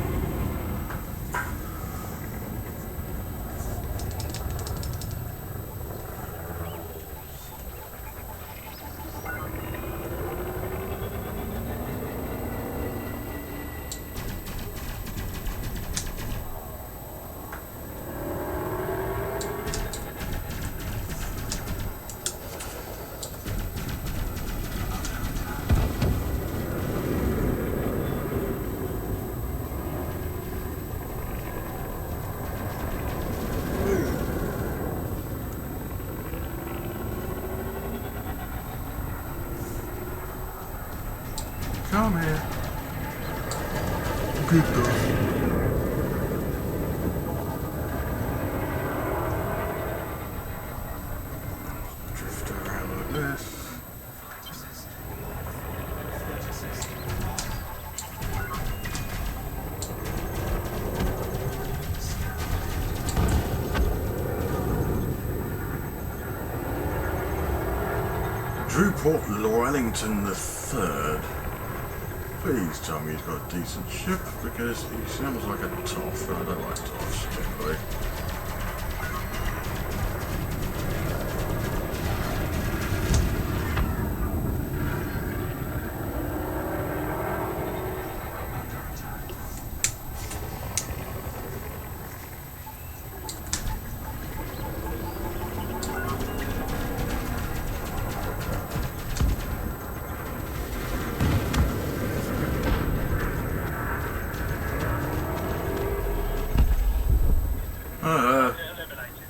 Come here. Good dog. Drift around like this. Drewport Wellington III. Please tell me he's got a decent ship, because he sounds like a toff, and I don't like toffs generally.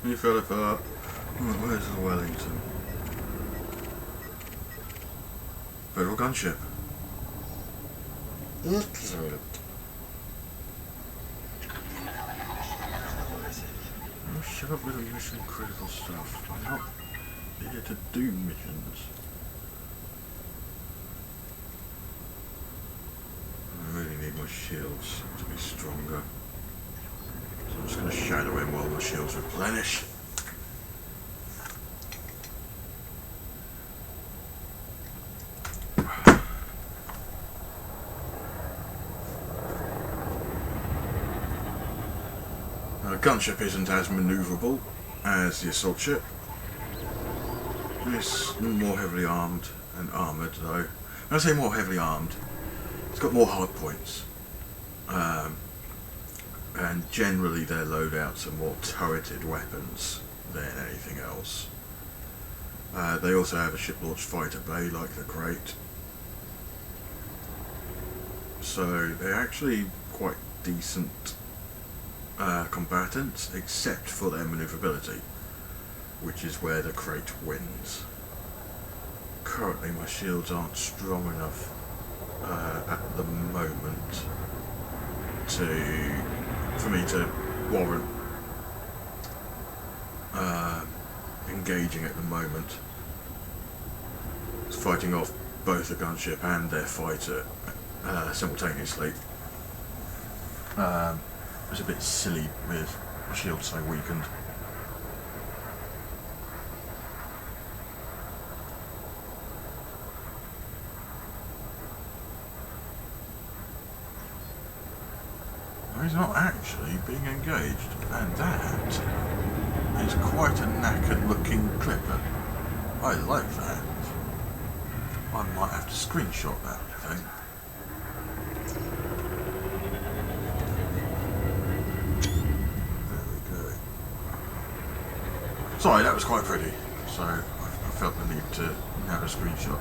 You fell apart. Where's the Wellington? Federal gunship. Excellent. Oh, shut up with the mission critical stuff. I'm not here to do missions. I really need my shields to be stronger. I'm just going to shadow him while my shields replenish. gunship isn't as manoeuvrable as the assault ship. It's more heavily armed and armoured though. When I say more heavily armed, it's got more hard points. And generally their loadouts are more turreted weapons than anything else. They also have a ship-launched fighter bay like the Crate. So they're actually quite decent combatants, except for their manoeuvrability, which is where the Crate wins. Currently my shields aren't strong enough at the moment for me to warrant engaging at the moment. It's fighting off both the gunship and their fighter simultaneously. It's a bit silly with my shield so weakened. He's not actually being engaged, and that is quite a knackered looking clipper. I like that. I might have to screenshot that, I think. There we go. Sorry, that was quite pretty, so I felt the need to have a screenshot.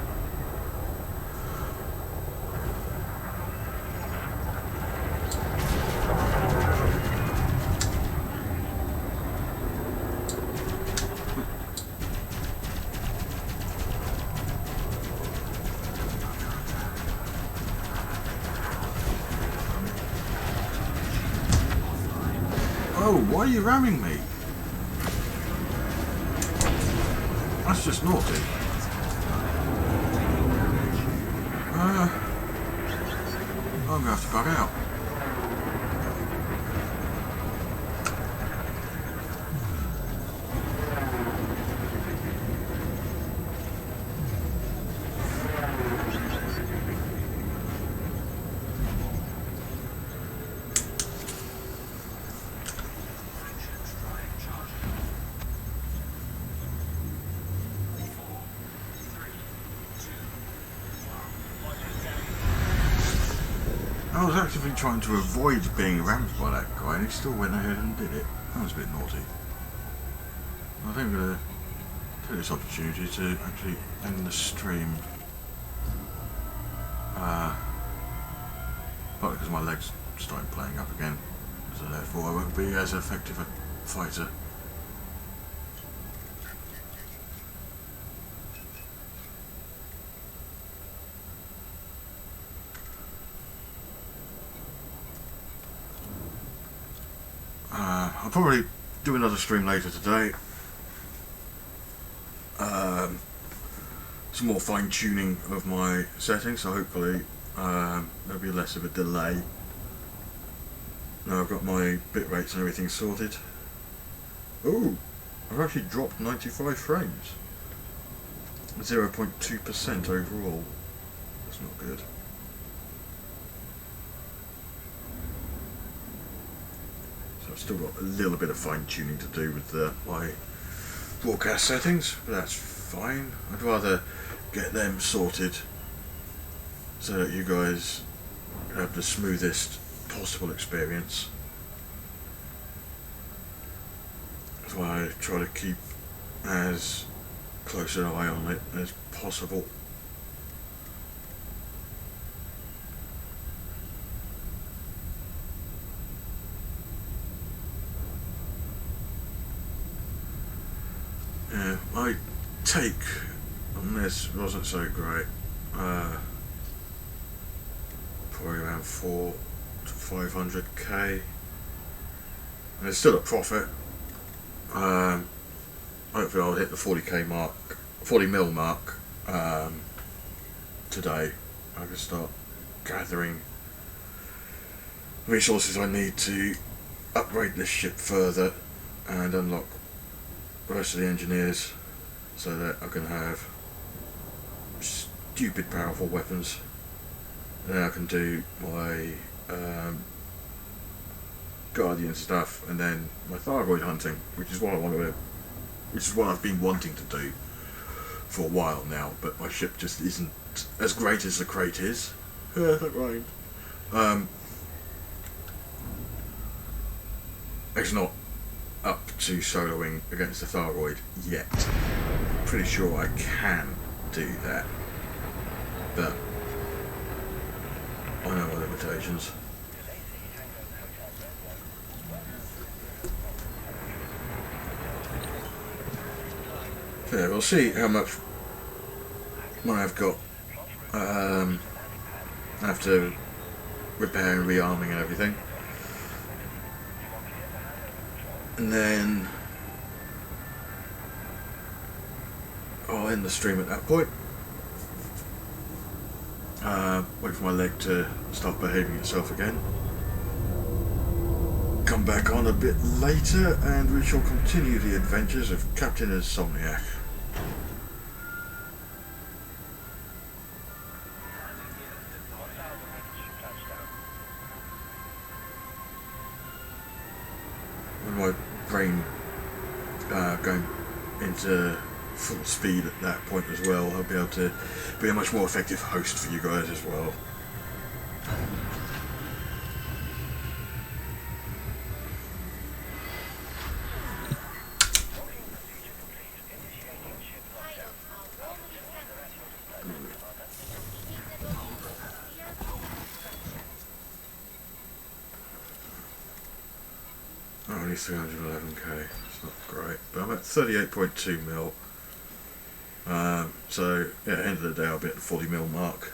Oh, why are you ramming me? That's just naughty. I'm gonna have to bug out. I was actively trying to avoid being rammed by that guy and he still went ahead and did it. That was a bit naughty. I think I'm going to take this opportunity to actually end the stream. Partly because my legs started playing up again, so therefore I won't be as effective a fighter. I'll probably do another stream later today. Some more fine tuning of my settings, so hopefully there'll be less of a delay. Now I've got my bit rates and everything sorted. Oh, I've actually dropped 95 frames. 0.2% overall. That's not good. I've still got a little bit of fine tuning to do with my broadcast settings, but that's fine. I'd rather get them sorted so that you guys have the smoothest possible experience. That's why I try to keep as close an eye on it as possible. Yeah, my take on this wasn't so great. Probably around 400 to 500k. And it's still a profit. Hopefully I'll hit the 40k mark, 40 mil mark today. I can start gathering resources I need to upgrade this ship further and unlock the rest of the engineers so that I can have stupid powerful weapons. And then I can do my Guardian stuff, and then my thyroid hunting, which is what I've been wanting to do for a while now, but my ship just isn't as great as the crate is. That rhymed. It's not up to soloing against the thyroid yet. Pretty sure I can do that, but I know my limitations. So yeah, we'll see how much money I've got. I have to repair and rearming and everything. And then I'll end the stream at that point. Wait for my leg to start behaving itself again. Come back on a bit later and we shall continue the adventures of Captain Insomniac. With my brain going into full speed at that point as well, I'll be able to be a much more effective host for you guys as well. Only 311k, it's not great, but I'm at 38.2 mil. So yeah, at the end of the day I'll be at the 40 mil mark.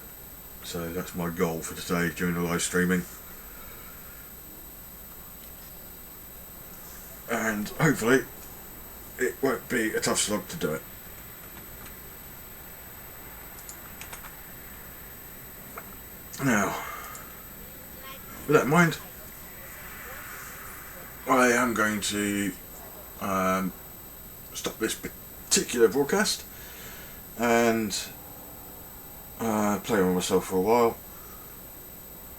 So that's my goal for today during the live streaming. And hopefully it won't be a tough slog to do it. Now, with that in mind, I am going to stop this particular broadcast and play on myself for a while.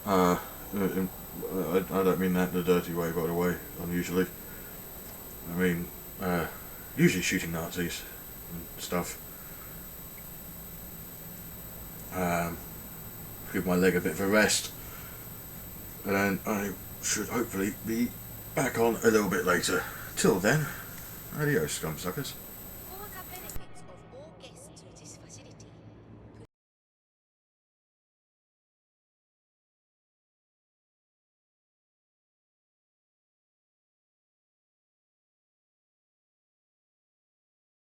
I don't mean that in a dirty way, by the way, unusually. I mean, usually shooting Nazis and stuff. Give my leg a bit of a rest, and then I should hopefully be back on a little bit later. Till then, adios, scum suckers.